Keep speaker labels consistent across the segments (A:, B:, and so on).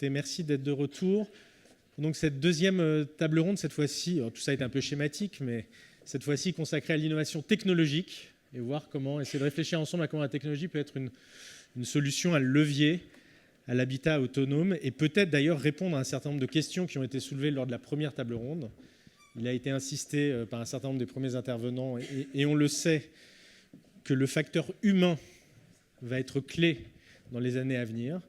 A: Écoutez, merci d'être de retour. Donc cette deuxième table ronde, cette fois-ci, tout ça est un peu schématique, mais cette fois-ci consacrée à l'innovation technologique et voir comment essayer de réfléchir ensemble à comment la technologie peut être une solution, un levier à l'habitat autonome et peut-être d'ailleurs répondre à un certain nombre de questions qui ont été soulevées lors de la première table ronde. Il a été insisté par un certain nombre des premiers intervenants et on le sait que le facteur humain va être clé dans les années à venir.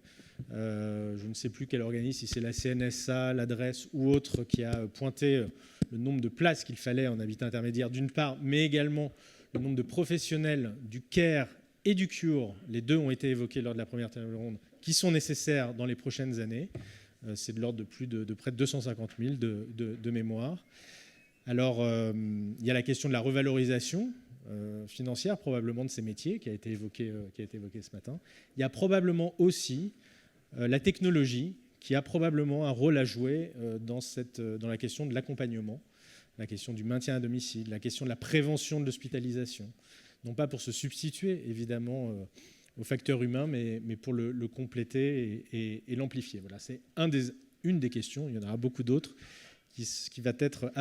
A: Je ne sais plus quel organisme, si c'est la CNSA, l'adresse ou autre, qui a pointé le nombre de places qu'il fallait en habitat intermédiaire d'une part, mais également le nombre de professionnels du CARE et du CURE, les deux ont été évoqués lors de la première table ronde, qui sont nécessaires dans les prochaines années. C'est de l'ordre de près de 250 000 de mémoire. Alors, il y a la question de la revalorisation financière probablement de ces métiers qui a été évoquée ce matin. Il y a probablement aussi la technologie qui a probablement un rôle à jouer dans la question de l'accompagnement, la question du maintien à domicile, la question de la prévention de l'hospitalisation. Non pas pour se substituer, évidemment, au facteur humain, mais pour le compléter et l'amplifier. Voilà, c'est une des questions, il y en aura beaucoup d'autres, qui va être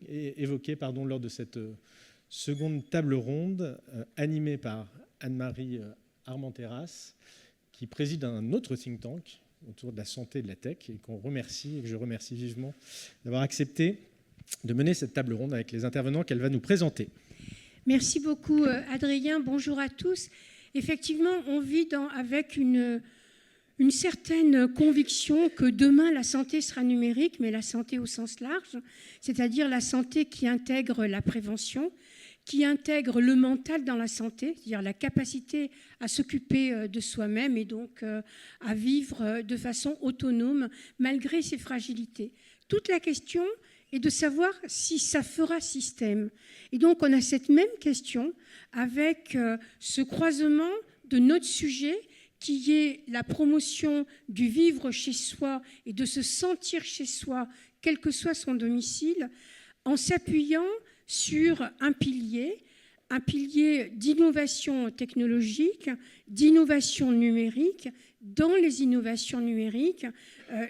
A: évoquée lors de cette seconde table ronde, animée par Anne-Marie Armenteras, qui préside un autre think tank autour de la santé et de la tech, et que je remercie vivement d'avoir accepté de mener cette table ronde avec les intervenants qu'elle va nous présenter.
B: Merci beaucoup, Adrien. Bonjour à tous. Effectivement, on vit avec une certaine conviction que demain, la santé sera numérique, mais la santé au sens large, c'est-à-dire la santé qui intègre la prévention, qui intègre le mental dans la santé, c'est-à-dire la capacité à s'occuper de soi-même et donc à vivre de façon autonome malgré ses fragilités. Toute la question est de savoir si ça fera système. Et donc on a cette même question avec ce croisement de notre sujet qui est la promotion du vivre chez soi et de se sentir chez soi, quel que soit son domicile, en s'appuyant sur un pilier d'innovation technologique, d'innovation numérique. Dans les innovations numériques,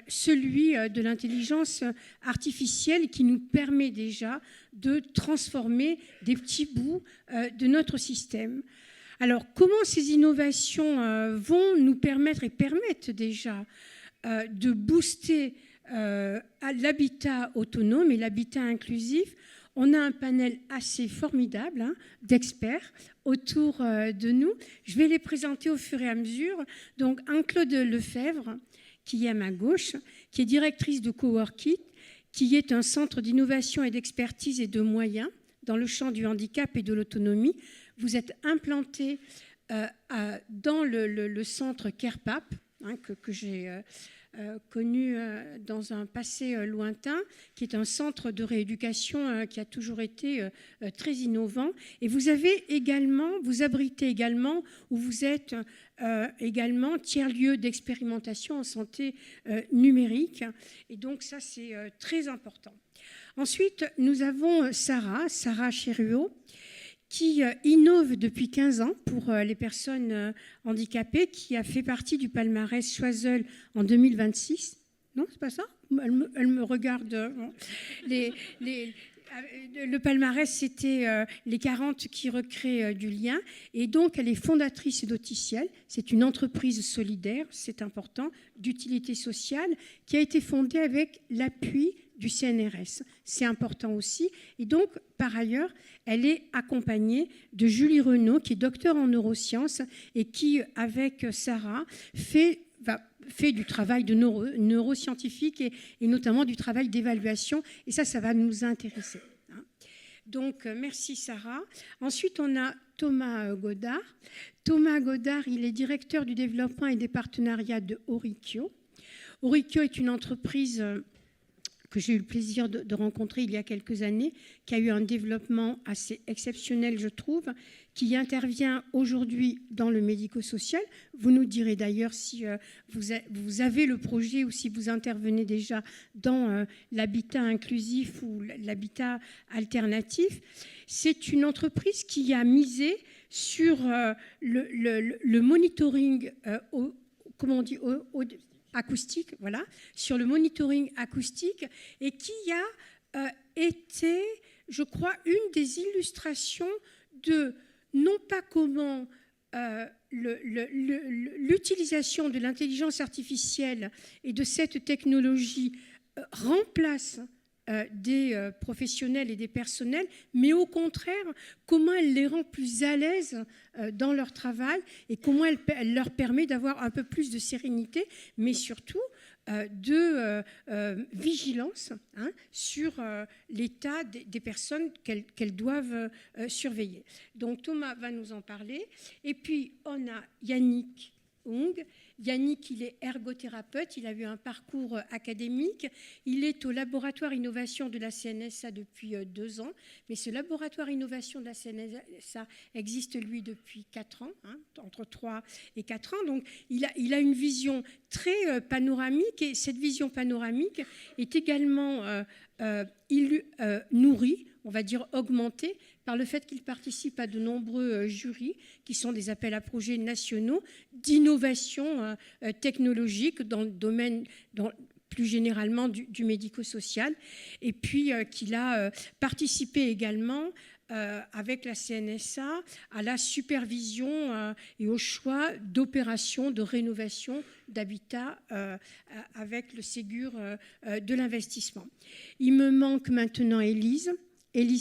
B: celui de l'intelligence artificielle qui nous permet déjà de transformer des petits bouts de notre système. Alors, comment ces innovations vont nous permettre et permettent déjà de booster l'habitat autonome et l'habitat inclusif? On a un panel assez formidable d'experts autour de nous. Je vais les présenter au fur et à mesure. Donc, Anne-Claude Lefebvre, qui est à ma gauche, qui est directrice de Coworkit, qui est un centre d'innovation et d'expertise et de moyens dans le champ du handicap et de l'autonomie. Vous êtes implanté dans le centre CarePap, que j'ai connu dans un passé lointain, qui est un centre de rééducation qui a toujours été très innovant. Et vous abritez également, ou vous êtes également tiers-lieu d'expérimentation en santé numérique. Et donc ça, c'est très important. Ensuite, nous avons Sarah Cheruot, qui innove depuis 15 ans pour les personnes handicapées, qui a fait partie du palmarès Choiseul en 2026. Non, c'est pas ça ? Elle me regarde. Le palmarès, c'était les 40 qui recréent du lien. Et donc, elle est fondatrice d'Auticiel. C'est une entreprise solidaire, c'est important, d'utilité sociale, qui a été fondée avec l'appui du CNRS. C'est important aussi. Et donc, par ailleurs, elle est accompagnée de Julie Renaud, qui est docteur en neurosciences et qui, avec Sarah, fait du travail de neuroscientifique et notamment du travail d'évaluation. Et ça va nous intéresser. Donc, merci Sarah. Ensuite, on a Thomas Godard. Thomas Godard, il est directeur du développement et des partenariats de Orikio. Orikio est une entreprise que j'ai eu le plaisir de rencontrer il y a quelques années, qui a eu un développement assez exceptionnel, je trouve, qui intervient aujourd'hui dans le médico-social. Vous nous direz d'ailleurs si vous avez le projet ou si vous intervenez déjà dans l'habitat inclusif ou l'habitat alternatif. C'est une entreprise qui a misé sur le monitoring, comment on dit, acoustique, voilà, sur le monitoring acoustique, et qui a été, je crois, une des illustrations de non pas comment l'utilisation de l'intelligence artificielle et de cette technologie remplace des professionnels et des personnels, mais au contraire, comment elle les rend plus à l'aise dans leur travail et comment elle leur permet d'avoir un peu plus de sérénité, mais surtout de vigilance sur l'état des personnes qu'elles doivent surveiller. Donc Thomas va nous en parler. Et puis on a Yannick Hong. Yannick, il est ergothérapeute, il a eu un parcours académique, il est au laboratoire innovation de la CNSA depuis 2 ans, mais ce laboratoire innovation de la CNSA existe, lui, depuis 4 ans, entre 3 et 4 ans, donc il a une vision très panoramique, et cette vision panoramique est également nourrie, on va dire augmentée, par le fait qu'il participe à de nombreux jurys, qui sont des appels à projets nationaux d'innovation technologique dans le domaine, plus généralement, du médico-social, et puis qu'il a participé également avec la CNSA à la supervision et au choix d'opérations de rénovation d'habitat avec le Ségur de l'investissement. Il me manque maintenant Élise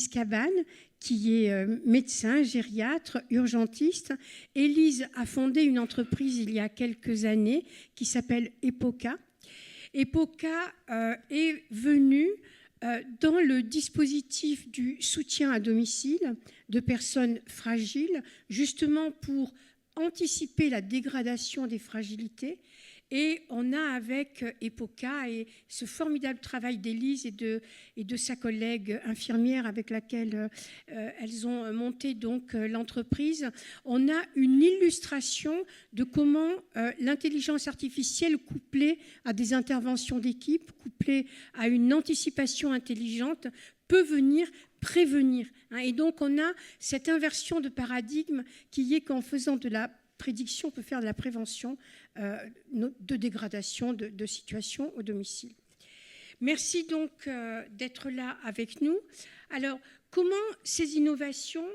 B: Cabane, qui est médecin, gériatre, urgentiste. Élise a fondé une entreprise il y a quelques années qui s'appelle EPOCA. EPOCA est venue dans le dispositif du soutien à domicile de personnes fragiles, justement pour anticiper la dégradation des fragilités. Et on a avec EPOCA et ce formidable travail d'Élise et de sa collègue infirmière avec laquelle elles ont monté donc l'entreprise, on a une illustration de comment l'intelligence artificielle couplée à des interventions d'équipe, couplée à une anticipation intelligente, peut venir prévenir. Et donc on a cette inversion de paradigme qui est qu'en faisant de la prédiction, on peut faire de la prévention de dégradation de situations au domicile. Merci donc d'être là avec nous. Alors, comment ces innovations,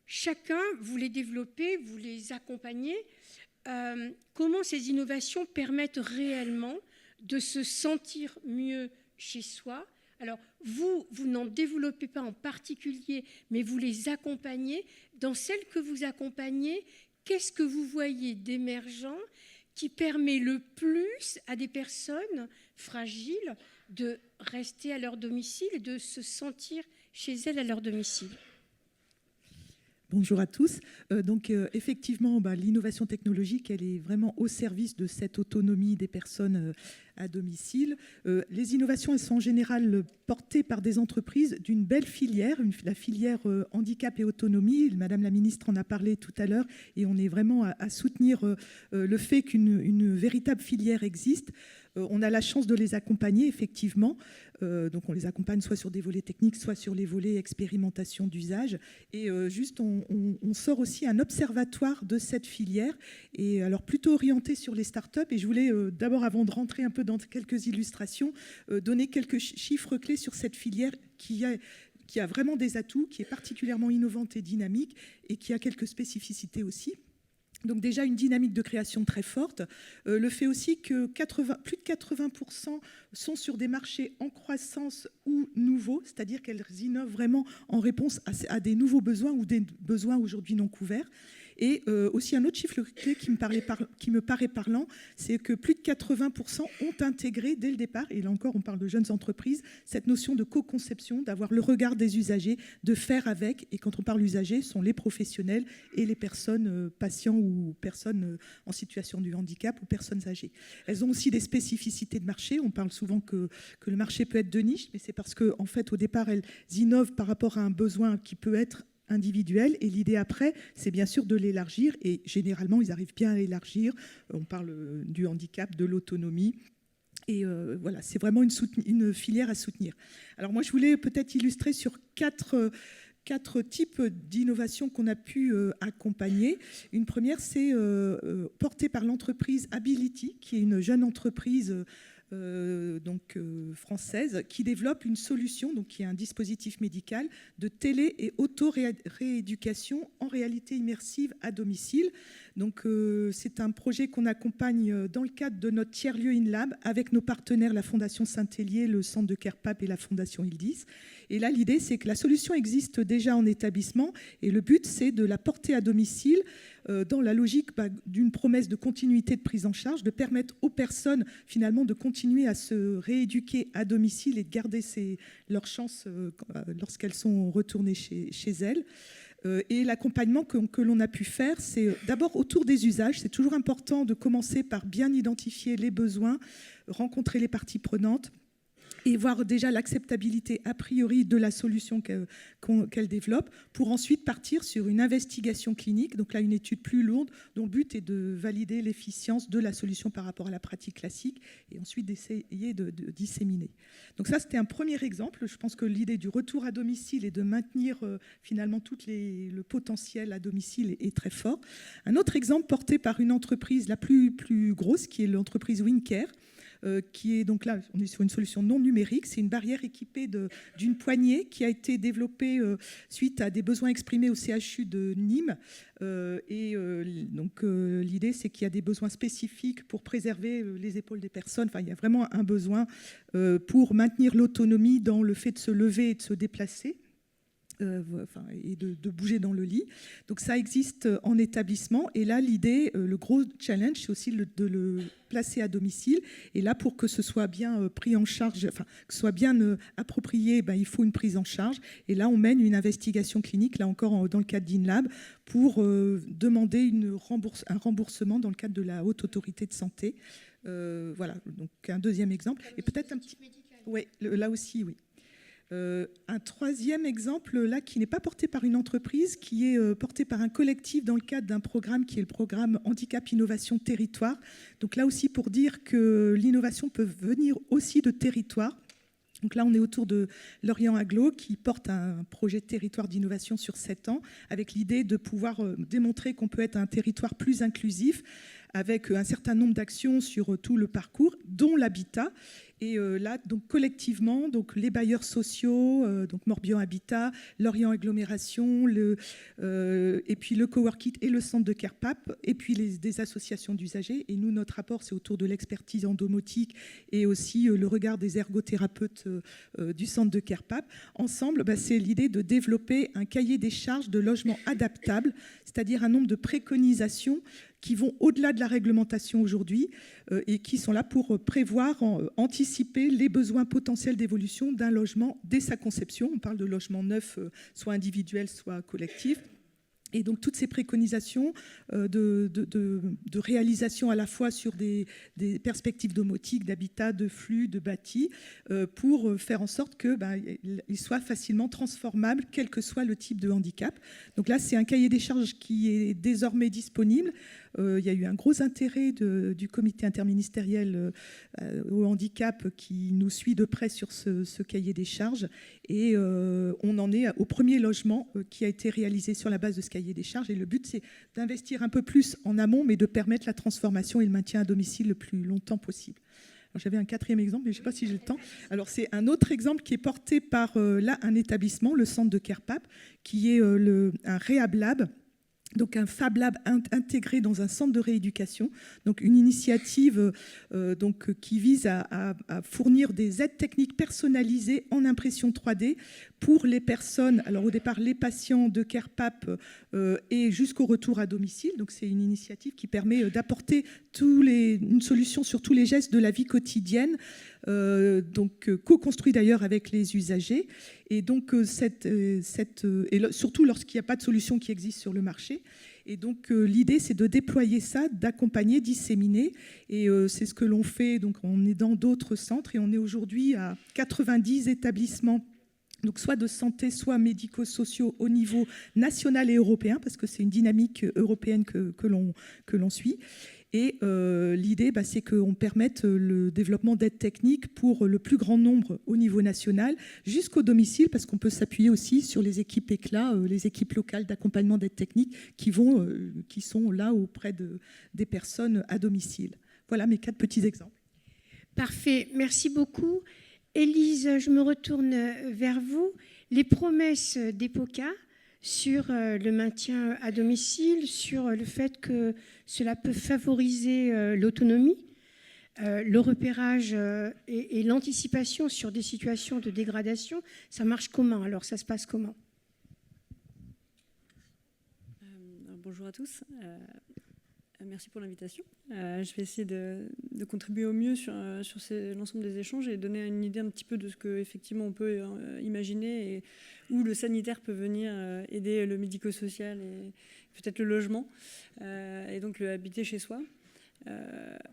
B: chacun, vous les développez, vous les accompagnez, comment ces innovations permettent réellement de se sentir mieux chez soi? Alors, vous n'en développez pas en particulier, mais vous les accompagnez. Dans celles que vous accompagnez, qu'est-ce que vous voyez d'émergent qui permet le plus à des personnes fragiles de rester à leur domicile et de se sentir chez elles à leur domicile?
C: Bonjour à tous. Effectivement, l'innovation technologique, elle est vraiment au service de cette autonomie des personnes à domicile. Les innovations, elles sont en général portées par des entreprises d'une belle filière, la filière handicap et autonomie. Madame la ministre en a parlé tout à l'heure, et on est vraiment à soutenir le fait qu'une véritable filière existe. On a la chance de les accompagner, effectivement. Donc on les accompagne soit sur des volets techniques, soit sur les volets expérimentation d'usage. Et on sort aussi un observatoire de cette filière, et alors plutôt orienté sur les startups. Et je voulais d'abord, avant de rentrer un peu dans quelques illustrations, donner quelques chiffres clés sur cette filière qui a vraiment des atouts, qui est particulièrement innovante et dynamique, et qui a quelques spécificités aussi. Donc déjà une dynamique de création très forte. Le fait aussi que plus de 80% sont sur des marchés en croissance ou nouveaux, c'est-à-dire qu'elles innovent vraiment en réponse à des nouveaux besoins ou des besoins aujourd'hui non couverts. Et aussi un autre chiffre clé qui me paraît parlant, c'est que plus de 80% ont intégré dès le départ, et là encore on parle de jeunes entreprises, cette notion de co-conception, d'avoir le regard des usagers, de faire avec. Et quand on parle usagers, ce sont les professionnels et les personnes patients ou personnes en situation de handicap ou personnes âgées. Elles ont aussi des spécificités de marché. On parle souvent que le marché peut être de niche, mais c'est parce qu'en fait au départ elles innovent par rapport à un besoin qui peut être individuel, et l'idée après, c'est bien sûr de l'élargir, et généralement, ils arrivent bien à l'élargir. On parle du handicap, de l'autonomie, et voilà, c'est vraiment une filière à soutenir. Alors moi, je voulais peut-être illustrer sur quatre 4 types d'innovations qu'on a pu accompagner. Une première, c'est portée par l'entreprise Ability, qui est une jeune entreprise française, qui développe une solution, donc qui est un dispositif médical de télé- et auto-rééducation en réalité immersive à domicile. Donc, c'est un projet qu'on accompagne dans le cadre de notre tiers-lieu InLab avec nos partenaires, la Fondation Saint-Hélier, le Centre de Kerpap et la Fondation Ildis. Et là, l'idée, c'est que la solution existe déjà en établissement et le but, c'est de la porter à domicile dans la logique d'une promesse de continuité de prise en charge, de permettre aux personnes finalement de continuer à se rééduquer à domicile et de garder leurs chances lorsqu'elles sont retournées chez elles. Et l'accompagnement que l'on a pu faire, c'est d'abord autour des usages. C'est toujours important de commencer par bien identifier les besoins, rencontrer les parties prenantes et voir déjà l'acceptabilité a priori de la solution qu'elle développe, pour ensuite partir sur une investigation clinique, donc là une étude plus lourde dont le but est de valider l'efficience de la solution par rapport à la pratique classique et ensuite d'essayer de disséminer. Donc ça, c'était un premier exemple. Je pense que l'idée du retour à domicile et de maintenir finalement le potentiel à domicile est très fort. Un autre exemple porté par une entreprise la plus grosse, qui est l'entreprise WinCare, qui est donc là, on est sur une solution non numérique. C'est une barrière équipée d'une poignée qui a été développée suite à des besoins exprimés au CHU de Nîmes. L'idée, c'est qu'il y a des besoins spécifiques pour préserver les épaules des personnes. Enfin, il y a vraiment un besoin pour maintenir l'autonomie dans le fait de se lever et de se déplacer. Et de bouger dans le lit. Donc ça existe en établissement. Et là, l'idée, le gros challenge, c'est aussi de le placer à domicile. Et là, pour que ce soit bien pris en charge, que ce soit bien approprié, il faut une prise en charge. Et là, on mène une investigation clinique, là encore dans le cadre d'InLab, pour demander un remboursement dans le cadre de la Haute Autorité de Santé. Voilà, donc un deuxième exemple. Et peut-être un petit... Oui, là aussi, oui. Un troisième exemple, là, qui n'est pas porté par une entreprise, qui est porté par un collectif dans le cadre d'un programme qui est le programme Handicap Innovation Territoire. Donc là aussi, pour dire que l'innovation peut venir aussi de territoire. Donc là, on est autour de Lorient Agglo, qui porte un projet de territoire d'innovation sur 7 ans, avec l'idée de pouvoir démontrer qu'on peut être un territoire plus inclusif, avec un certain nombre d'actions sur tout le parcours, dont l'habitat. Et là, donc collectivement, donc les bailleurs sociaux, donc Morbihan Habitat, Lorient Agglomération, et puis le Coworkit et le centre de Kerpap, et puis des associations d'usagers. Et nous, notre rapport, c'est autour de l'expertise en domotique et aussi le regard des ergothérapeutes du centre de Kerpap. Ensemble, c'est l'idée de développer un cahier des charges de logement adaptable, c'est-à-dire un nombre de préconisations qui vont au-delà de la réglementation aujourd'hui et qui sont là pour prévoir, anticiper les besoins potentiels d'évolution d'un logement dès sa conception. On parle de logement neuf, soit individuel, soit collectif. Et donc, toutes ces préconisations de réalisation à la fois sur des perspectives domotiques, d'habitat, de flux, de bâti, pour faire en sorte qu'ils soient facilement transformables, quel que soit le type de handicap. Donc là, c'est un cahier des charges qui est désormais disponible. Il y a eu un gros intérêt du comité interministériel au handicap qui nous suit de près sur ce cahier des charges. Et on en est au premier logement qui a été réalisé sur la base de ce cahier des charges. Et le but, c'est d'investir un peu plus en amont, mais de permettre la transformation et le maintien à domicile le plus longtemps possible. J'avais un quatrième exemple, mais je ne sais pas si j'ai le temps. Alors, c'est un autre exemple qui est porté par un établissement, le centre de Kerpap, qui est un Rehab Lab. Donc un Fab Lab intégré dans un centre de rééducation, donc une initiative qui vise à fournir des aides techniques personnalisées en impression 3D pour les personnes, alors au départ les patients de Kerpap et jusqu'au retour à domicile. Donc c'est une initiative qui permet d'apporter une solution sur tous les gestes de la vie quotidienne, co-construit d'ailleurs avec les usagers. Et donc, surtout lorsqu'il n'y a pas de solution qui existe sur le marché. Et donc, l'idée, c'est de déployer ça, d'accompagner, disséminer. Et c'est ce que l'on fait. Donc, on est dans d'autres centres et on est aujourd'hui à 90 établissements, donc soit de santé, soit médico-sociaux au niveau national et européen, parce que c'est une dynamique européenne que l'on suit. Et l'idée, c'est qu'on permette le développement d'aides techniques pour le plus grand nombre au niveau national, jusqu'au domicile, parce qu'on peut s'appuyer aussi sur les équipes ECLA, les équipes locales d'accompagnement d'aide technique qui sont là auprès des personnes à domicile. Voilà mes 4 petits exemples.
B: Parfait, merci beaucoup. Élise, je me retourne vers vous. Les promesses d'EPOCA sur le maintien à domicile, sur le fait que cela peut favoriser l'autonomie, le repérage et l'anticipation sur des situations de dégradation, ça marche comment? Alors, ça se passe comment?
D: Bonjour à tous. Merci pour l'invitation. Je vais essayer de contribuer au mieux sur l'ensemble des échanges et donner une idée un petit peu de ce qu'effectivement on peut imaginer et où le sanitaire peut venir aider le médico-social et peut-être le logement et donc le habiter chez soi.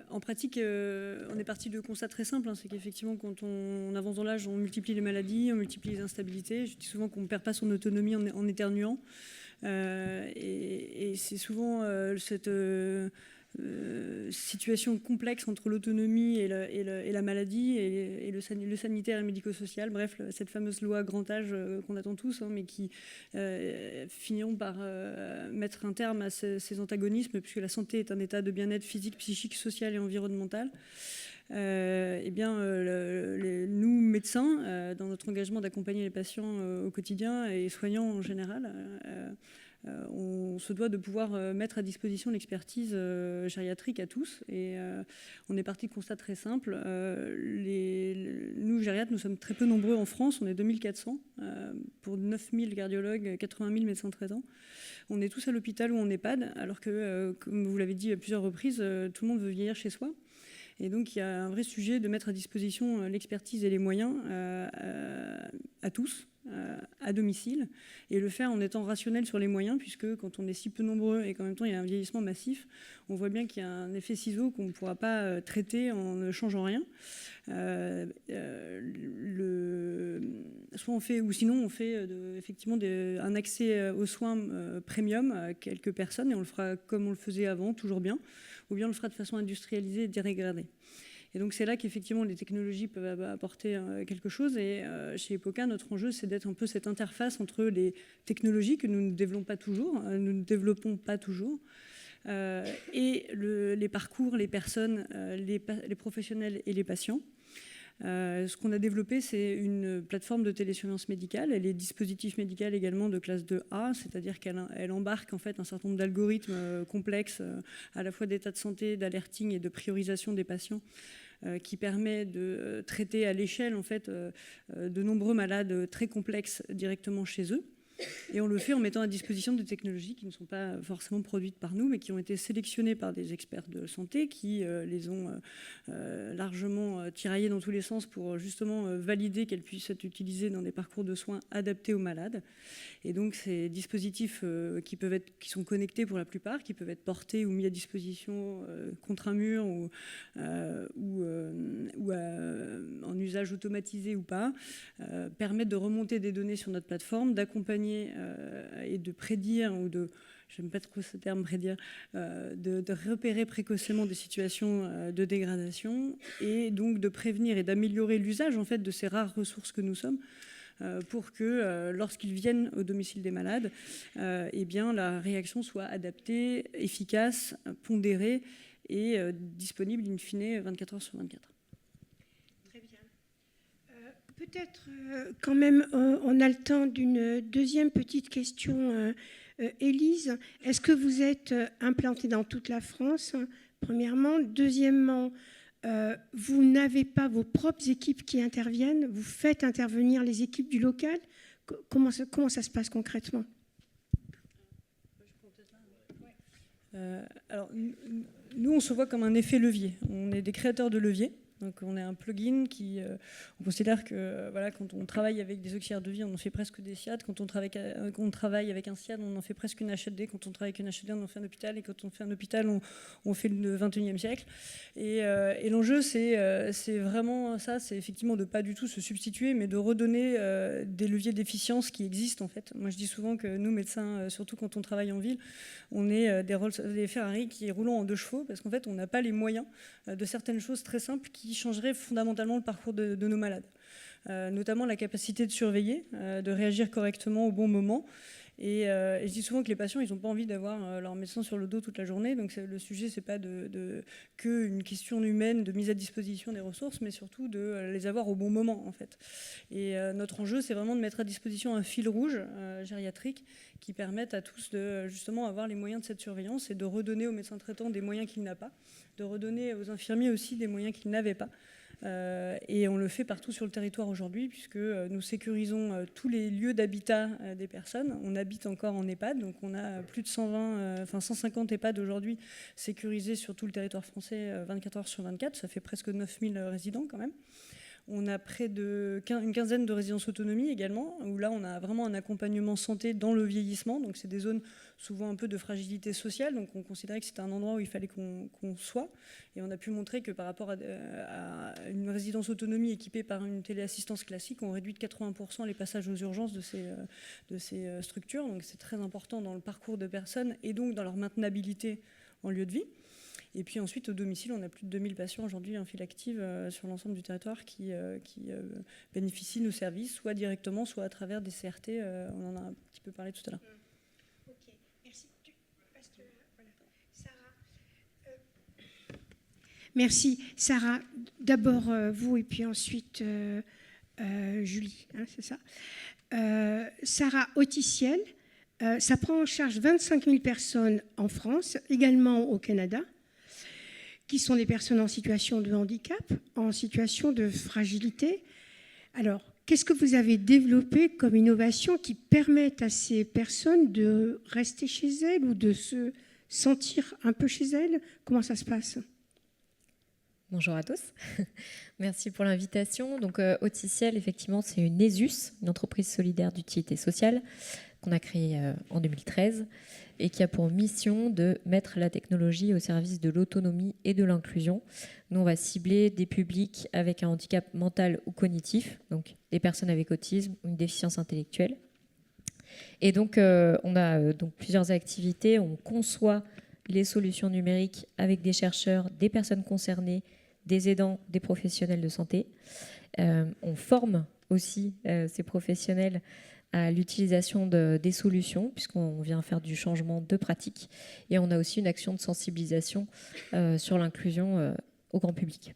D: En pratique, on est parti de constats très simples, c'est qu'effectivement quand on avance dans l'âge, on multiplie les maladies, on multiplie les instabilités. Je dis souvent qu'on ne perd pas son autonomie en éternuant. Et c'est souvent cette situation complexe entre l'autonomie et la maladie et le sanitaire et le médico-social. Bref, cette fameuse loi grand âge qu'on attend tous, mais qui finiront par mettre un terme à ces antagonismes, puisque la santé est un état de bien-être physique, psychique, social et environnemental. Nous, médecins, dans notre engagement d'accompagner les patients au quotidien et soignants en général, on se doit de pouvoir mettre à disposition l'expertise gériatrique à tous. Et on est parti de constats très simples. Nous, gériatres, nous sommes très peu nombreux en France. On est 2400 pour 9000 cardiologues, 80 000 médecins traitants. On est tous à l'hôpital ou en EHPAD, alors que, comme vous l'avez dit à plusieurs reprises, tout le monde veut vieillir chez soi. Et donc, il y a un vrai sujet de mettre à disposition l'expertise et les moyens à tous, à domicile, et le faire en étant rationnel sur les moyens, puisque quand on est si peu nombreux et qu'en même temps il y a un vieillissement massif, on voit bien qu'il y a un effet ciseau qu'on ne pourra pas traiter en ne changeant rien. Soit on fait, ou sinon on fait effectivement un accès aux soins premium à quelques personnes, et on le fera comme on le faisait avant, toujours bien, ou bien on le fera de façon industrialisée et dérégradée. Et donc c'est là qu'effectivement les technologies peuvent apporter quelque chose. Et chez EPOCA, notre enjeu, c'est d'être un peu cette interface entre les technologies que nous ne développons pas toujours, et les parcours, les personnes, les professionnels et les patients. Ce qu'on a développé, c'est une plateforme de télésurveillance médicale. Elle est dispositif médical également de classe 2A, c'est-à-dire qu'elle embarque en fait un certain nombre d'algorithmes complexes, à la fois d'état de santé, d'alerting et de priorisation des patients, qui permet de traiter à l'échelle en fait de nombreux malades très complexes directement chez eux. Et on le fait en mettant à disposition des technologies qui ne sont pas forcément produites par nous, mais qui ont été sélectionnées par des experts de santé qui les ont largement tiraillées dans tous les sens pour justement valider qu'elles puissent être utilisées dans des parcours de soins adaptés aux malades. Et donc ces dispositifs qui sont connectés pour la plupart, qui peuvent être portés ou mis à disposition contre un mur ou en usage automatisé ou pas, permettent de remonter des données sur notre plateforme, d'accompagner et de prédire, ou de, j'aime pas trop ce terme prédire, de repérer précocement des situations de dégradation, et donc de prévenir et d'améliorer l'usage en fait de ces rares ressources que nous sommes, pour que lorsqu'ils viennent au domicile des malades, eh bien, la réaction soit adaptée, efficace, pondérée et disponible in fine 24 heures sur 24.
B: Peut-être quand même, on a le temps d'une deuxième petite question. Élise, est-ce que vous êtes implantée dans toute la France, premièrement? Deuxièmement, vous n'avez pas vos propres équipes qui interviennent, vous faites intervenir les équipes du local. Comment ça se passe concrètement?
D: Alors, nous, on se voit comme un effet levier. On est des créateurs de leviers. Donc on est un plugin on considère que voilà, quand on travaille avec des auxiliaires de vie, on en fait presque des SIAD. Quand on travaille avec un SIAD, on en fait presque une HLD. Quand on travaille avec une HLD, on en fait un hôpital. Et quand on fait un hôpital, on fait le 21e siècle. Et l'enjeu, c'est vraiment ça, c'est effectivement de pas du tout se substituer, mais de redonner des leviers d'efficience qui existent en fait. Moi, je dis souvent que nous, médecins, surtout quand on travaille en ville, on est des Ferrari qui roulent en 2 chevaux, parce qu'en fait, on n'a pas les moyens de certaines choses très simples qui changeraient fondamentalement le parcours de nos malades. Notamment la capacité de surveiller, de réagir correctement au bon moment. Et je dis souvent que les patients, ils n'ont pas envie d'avoir leur médecin sur le dos toute la journée. Donc le sujet, ce n'est pas qu'une question humaine de mise à disposition des ressources, mais surtout de les avoir au bon moment, en fait. Et notre enjeu, c'est vraiment de mettre à disposition un fil rouge gériatrique qui permette à tous de justement avoir les moyens de cette surveillance et de redonner aux médecins traitants des moyens qu'il n'a pas, de redonner aux infirmiers aussi des moyens qu'ils n'avaient pas. Et on le fait partout sur le territoire aujourd'hui, puisque nous sécurisons tous les lieux d'habitat des personnes. On habite encore en EHPAD, donc on a plus de 150 EHPAD aujourd'hui sécurisés sur tout le territoire français 24 heures sur 24. Ça fait presque 9000 résidents quand même. On a près une quinzaine de résidences autonomie également, où là on a vraiment un accompagnement santé dans le vieillissement. Donc c'est des zones souvent un peu de fragilité sociale, donc on considérait que c'était un endroit où il fallait qu'on soit. Et on a pu montrer que par rapport à une résidence autonomie équipée par une téléassistance classique, on réduit de 80% les passages aux urgences de ces structures. Donc c'est très important dans le parcours de personnes et donc dans leur maintenabilité en lieu de vie. Et puis ensuite, au domicile, on a plus de 2000 patients aujourd'hui en file active sur l'ensemble du territoire qui bénéficient de nos services, soit directement, soit à travers des CRT. On en a un petit peu parlé tout à l'heure.
B: Ok, merci. Sarah. Merci. Sarah, d'abord vous et puis ensuite Julie, hein, c'est ça. Sarah Auticiel, ça prend en charge 25 000 personnes en France, également au Canada, qui sont des personnes en situation de handicap, en situation de fragilité. Alors, qu'est-ce que vous avez développé comme innovation qui permettent à ces personnes de rester chez elles ou de se sentir un peu chez elles? Comment ça se passe?
E: Bonjour à tous. Merci pour l'invitation. Donc, Auticiel, effectivement, c'est une ESUS, une entreprise solidaire d'utilité sociale qu'on a créée en 2013 et qui a pour mission de mettre la technologie au service de l'autonomie et de l'inclusion. Nous, on va cibler des publics avec un handicap mental ou cognitif, donc des personnes avec autisme ou une déficience intellectuelle. Et donc, on a donc plusieurs activités. On conçoit les solutions numériques avec des chercheurs, des personnes concernées, des aidants, des professionnels de santé. On forme aussi ces professionnels à l'utilisation des solutions, puisqu'on vient faire du changement de pratique. Et on a aussi une action de sensibilisation sur l'inclusion au grand public.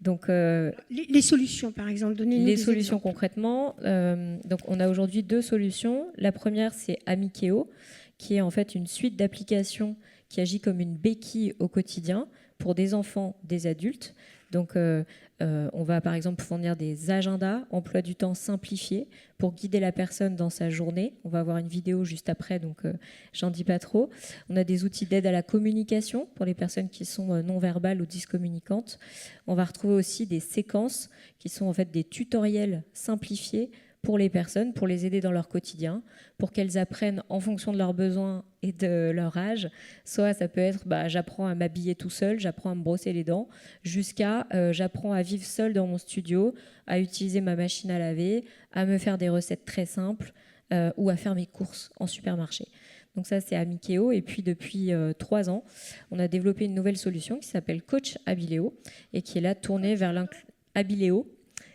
E: Donc,
B: les solutions, par exemple, donnez-nous
E: les
B: des
E: solutions
B: exemples.
E: concrètement. Donc, on a aujourd'hui 2 solutions. La première, c'est Amikeo, qui est en fait une suite d'applications qui agit comme une béquille au quotidien pour des enfants, des adultes. Donc, on va par exemple fournir des agendas, emploi du temps simplifié pour guider la personne dans sa journée. On va avoir une vidéo juste après, donc j'en dis pas trop. On a des outils d'aide à la communication pour les personnes qui sont non-verbales ou dyscommunicantes. On va retrouver aussi des séquences qui sont en fait des tutoriels simplifiés pour les personnes, pour les aider dans leur quotidien, pour qu'elles apprennent en fonction de leurs besoins et de leur âge. Soit ça peut être j'apprends à m'habiller tout seul, j'apprends à me brosser les dents, jusqu'à j'apprends à vivre seul dans mon studio, à utiliser ma machine à laver, à me faire des recettes très simples ou à faire mes courses en supermarché. Donc ça, c'est Amikeo. Et puis depuis 3 ans, on a développé une nouvelle solution qui s'appelle Coach Abileo et qui est là tournée vers Abileo.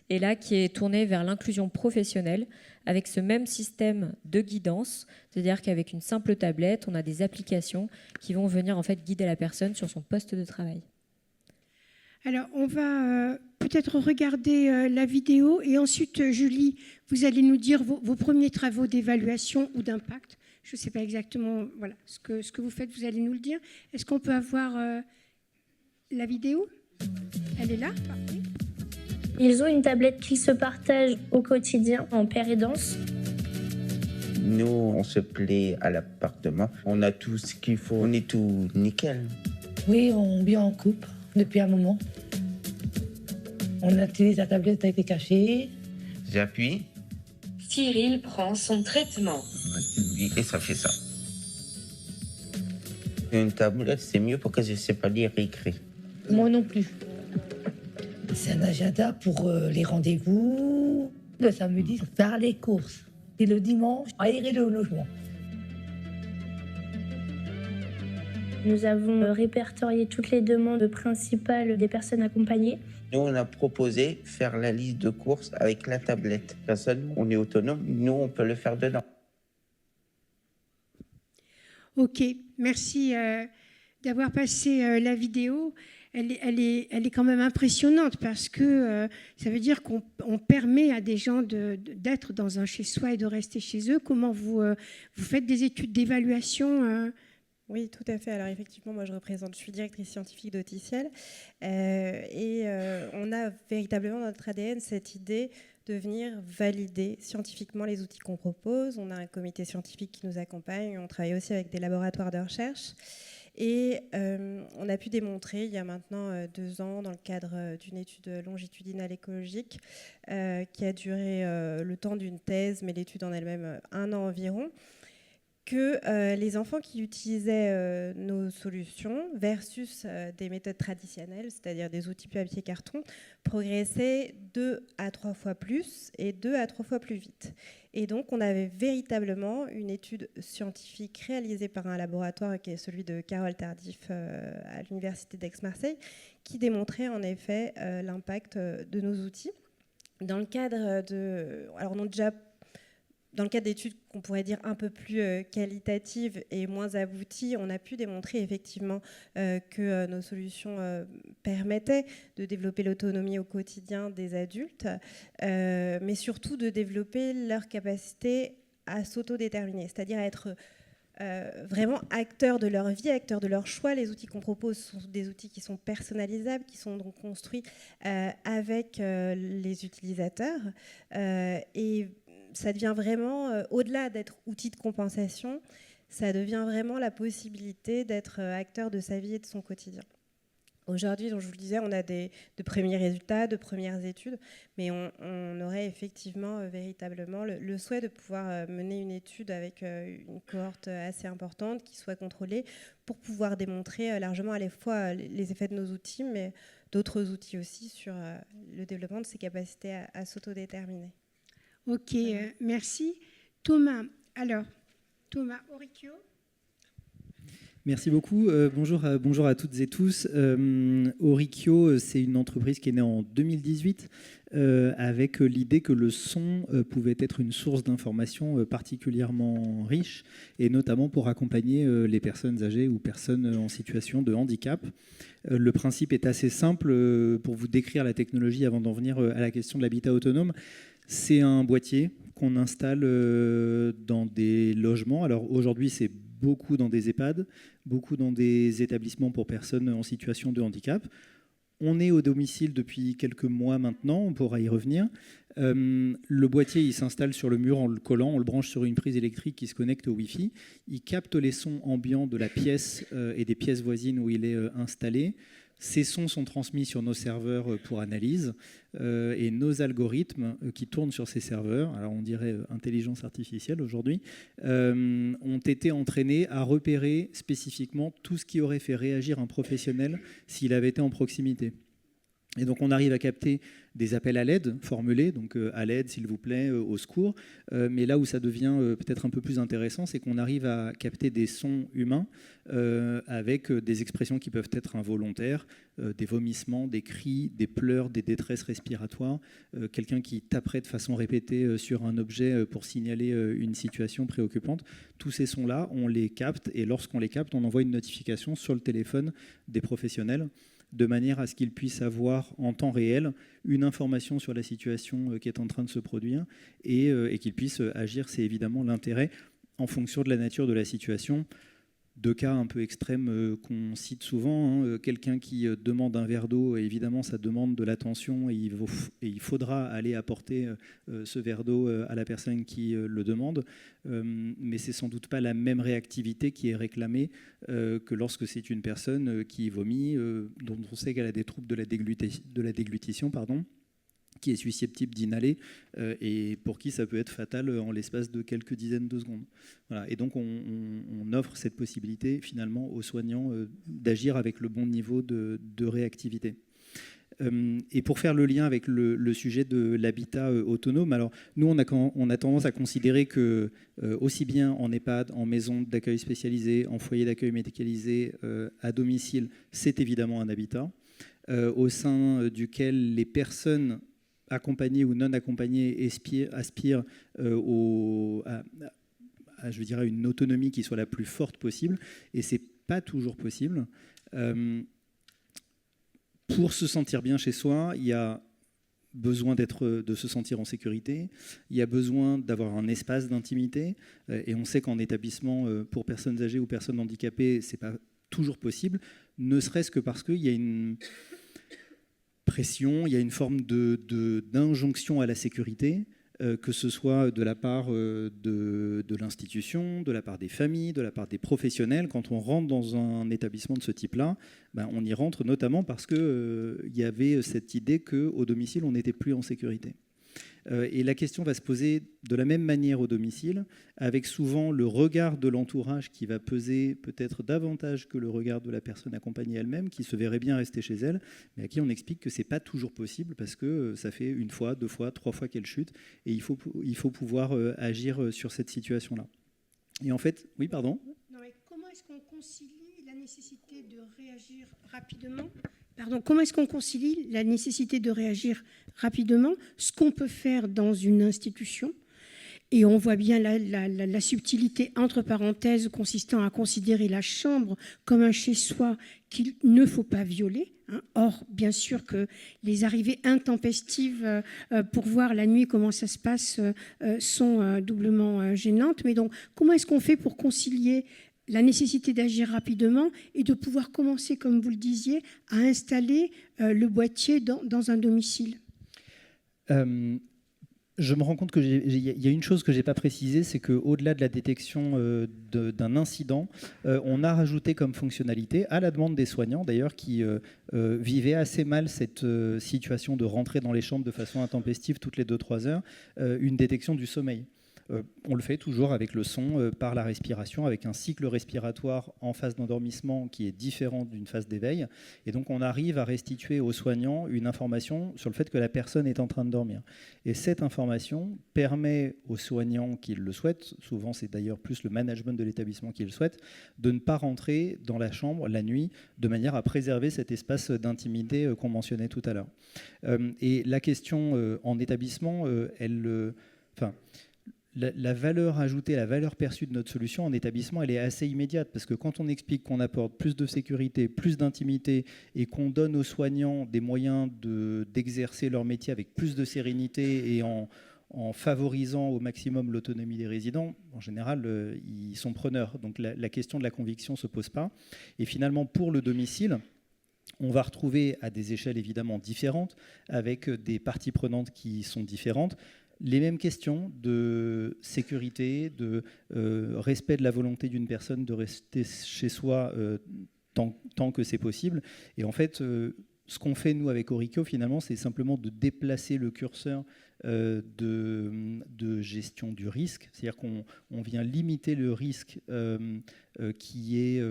E: Et là, qui est tournée vers l'inclusion professionnelle avec ce même système de guidance, c'est-à-dire qu'avec une simple tablette, on a des applications qui vont venir en fait guider la personne sur son poste de travail.
B: Alors, on va peut-être regarder la vidéo et ensuite, Julie, vous allez nous dire vos premiers travaux d'évaluation ou d'impact. Je ne sais pas exactement ce que vous faites, vous allez nous le dire. Est-ce qu'on peut avoir la vidéo? Elle est là, parfait.
F: Ils ont une tablette qu'ils se partagent au quotidien en paire et danse.
G: Nous, on se plaît à l'appartement. On a tout ce qu'il faut. On est tout nickel.
H: Oui, on vit en couple depuis un moment. On utilise la tablette avec les cachets.
G: J'appuie
I: Cyril prend son traitement.
G: et ça fait ça. Une tablette, c'est mieux pour que je ne sais pas lire et écrire.
H: Moi non plus. C'est un agenda pour les rendez-vous. Le samedi, faire les courses. Et le dimanche, aérer le logement.
F: Nous avons répertorié toutes les demandes principales des personnes accompagnées.
G: Nous, on a proposé faire la liste de courses avec la tablette. Personne, on est autonome, nous, on peut le faire dedans.
B: Ok, merci d'avoir passé la vidéo. Elle est quand même impressionnante parce que ça veut dire qu'on permet à des gens d'être dans un chez-soi et de rester chez eux. Comment vous faites des études d'évaluation
J: Oui, tout à fait. Alors effectivement, moi je suis directrice scientifique d'Auticiel on a véritablement dans notre ADN cette idée de venir valider scientifiquement les outils qu'on propose. On a un comité scientifique qui nous accompagne, on travaille aussi avec des laboratoires de recherche et on a pu démontrer il y a maintenant 2 ans dans le cadre d'une étude longitudinale écologique qui a duré le temps d'une thèse, mais l'étude en elle-même 1 an environ, que les enfants qui utilisaient nos solutions versus des méthodes traditionnelles, c'est-à-dire des outils papier carton, progressaient 2 à 3 fois plus et 2 à 3 fois plus vite. Et donc, on avait véritablement une étude scientifique réalisée par un laboratoire qui est celui de Carole Tardif à l'Université d'Aix-Marseille, qui démontrait en effet l'impact de nos outils. Dans le cadre dans le cadre d'études qu'on pourrait dire un peu plus qualitatives et moins abouties, on a pu démontrer effectivement que nos solutions permettaient de développer l'autonomie au quotidien des adultes, mais surtout de développer leur capacité à s'autodéterminer, c'est-à-dire à être vraiment acteurs de leur vie, acteurs de leur choix. Les outils qu'on propose sont des outils qui sont personnalisables, qui sont donc construits avec les utilisateurs et ça devient vraiment, au-delà d'être outil de compensation, ça devient vraiment la possibilité d'être acteur de sa vie et de son quotidien. Aujourd'hui, donc je vous le disais, on a de premiers résultats, de premières études, mais on aurait effectivement véritablement le souhait de pouvoir mener une étude avec une cohorte assez importante qui soit contrôlée pour pouvoir démontrer largement à la fois les effets de nos outils, mais d'autres outils aussi sur le développement de ses capacités à s'autodéterminer.
B: Ok, merci. Thomas, Auricchio.
K: Merci beaucoup. Bonjour à toutes et tous. Auricchio, c'est une entreprise qui est née en 2018 avec l'idée que le son pouvait être une source d'information particulièrement riche et notamment pour accompagner les personnes âgées ou personnes en situation de handicap. Le principe est assez simple pour vous décrire la technologie avant d'en venir à la question de l'habitat autonome. C'est un boîtier qu'on installe dans des logements. Alors aujourd'hui, c'est beaucoup dans des EHPAD, beaucoup dans des établissements pour personnes en situation de handicap. On est au domicile depuis quelques mois maintenant, on pourra y revenir. Le boîtier, il s'installe sur le mur en le collant, on le branche sur une prise électrique qui se connecte au Wi-Fi. Il capte les sons ambiants de la pièce et des pièces voisines où il est installé. Ces sons sont transmis sur nos serveurs pour analyse et nos algorithmes qui tournent sur ces serveurs, alors on dirait intelligence artificielle aujourd'hui, ont été entraînés à repérer spécifiquement tout ce qui aurait fait réagir un professionnel s'il avait été en proximité. Et donc on arrive à capter des appels à l'aide formulés, donc à l'aide s'il vous plaît, au secours. Mais là où ça devient peut-être un peu plus intéressant, c'est qu'on arrive à capter des sons humains avec des expressions qui peuvent être involontaires, des vomissements, des cris, des pleurs, des détresses respiratoires, quelqu'un qui taperait de façon répétée sur un objet pour signaler une situation préoccupante. Tous ces sons-là, on les capte et lorsqu'on les capte, on envoie une notification sur le téléphone des professionnels de manière à ce qu'ils puissent avoir en temps réel une information sur la situation qui est en train de se produire et qu'ils puissent agir. C'est évidemment l'intérêt en fonction de la nature de la situation. deux cas un peu extrêmes qu'on cite souvent. Hein. Quelqu'un qui demande un verre d'eau, évidemment, ça demande de l'attention et il faudra aller apporter ce verre d'eau à la personne qui le demande. Mais c'est sans doute pas la même réactivité qui est réclamée que lorsque c'est une personne qui vomit, dont on sait qu'elle a des troubles de la déglutition, qui est susceptible d'inhaler et pour qui ça peut être fatal en l'espace de quelques dizaines de secondes. Voilà. Et donc on offre cette possibilité finalement aux soignants d'agir avec le bon niveau de réactivité. Et pour faire le lien avec le sujet de l'habitat autonome, alors nous on a tendance à considérer que aussi bien en EHPAD, en maison d'accueil spécialisée, en foyer d'accueil médicalisé, à domicile, c'est évidemment un habitat au sein duquel les personnes accompagnées ou non accompagnées aspirent à une autonomie qui soit la plus forte possible, et c'est pas toujours possible. Pour se sentir bien chez soi, il y a besoin de se sentir en sécurité, il y a besoin d'avoir un espace d'intimité, et on sait qu'en établissement pour personnes âgées ou personnes handicapées, c'est pas toujours possible, ne serait-ce que parce qu'il y a une pression, il y a une forme d'injonction à la sécurité, que ce soit de la part de l'institution, de la part des familles, de la part des professionnels. Quand on rentre dans un établissement de ce type-là, on y rentre notamment parce qu'il y avait cette idée qu'au domicile, on n'était plus en sécurité. Et la question va se poser de la même manière au domicile, avec souvent le regard de l'entourage qui va peser peut-être davantage que le regard de la personne accompagnée elle-même, qui se verrait bien rester chez elle, mais à qui on explique que ce n'est pas toujours possible parce que ça fait une fois, deux fois, trois fois qu'elle chute, et il faut pouvoir agir sur cette situation-là. Et en fait, oui, pardon ?
B: Non, mais comment est-ce qu'on concilie la nécessité de réagir rapidement ? Comment est-ce qu'on concilie la nécessité de réagir rapidement, ce qu'on peut faire dans une institution, et on voit bien la subtilité entre parenthèses consistant à considérer la chambre comme un chez-soi qu'il ne faut pas violer. Or, bien sûr que les arrivées intempestives pour voir la nuit comment ça se passe sont doublement gênantes. Mais donc, comment est-ce qu'on fait pour concilier la nécessité d'agir rapidement et de pouvoir commencer, comme vous le disiez, à installer le boîtier dans un domicile ?
K: Je me rends compte qu'il y a une chose que je n'ai pas précisée, c'est qu'au-delà de la détection d'un incident, on a rajouté comme fonctionnalité, à la demande des soignants d'ailleurs, qui vivaient assez mal cette situation de rentrer dans les chambres de façon intempestive toutes les 2-3 heures, une détection du sommeil. On le fait toujours avec le son, par la respiration, avec un cycle respiratoire en phase d'endormissement qui est différent d'une phase d'éveil. Et donc on arrive à restituer aux soignants une information sur le fait que la personne est en train de dormir. Et cette information permet aux soignants qui le souhaitent, souvent c'est d'ailleurs plus le management de l'établissement qui le souhaite, de ne pas rentrer dans la chambre la nuit de manière à préserver cet espace d'intimité qu'on mentionnait tout à l'heure. Et la question en établissement, la valeur ajoutée, la valeur perçue de notre solution en établissement, elle est assez immédiate, parce que quand on explique qu'on apporte plus de sécurité, plus d'intimité, et qu'on donne aux soignants des moyens d'exercer leur métier avec plus de sérénité et en favorisant au maximum l'autonomie des résidents, en général, ils sont preneurs. Donc la question de la conviction ne se pose pas. Et finalement, pour le domicile, on va retrouver à des échelles évidemment différentes, avec des parties prenantes qui sont différentes, les mêmes questions de sécurité, de respect de la volonté d'une personne de rester chez soi tant que c'est possible. Et en fait, ce qu'on fait, nous, avec Aurikyo, finalement, c'est simplement de déplacer le curseur de gestion du risque. C'est-à-dire qu'on vient limiter le risque qui est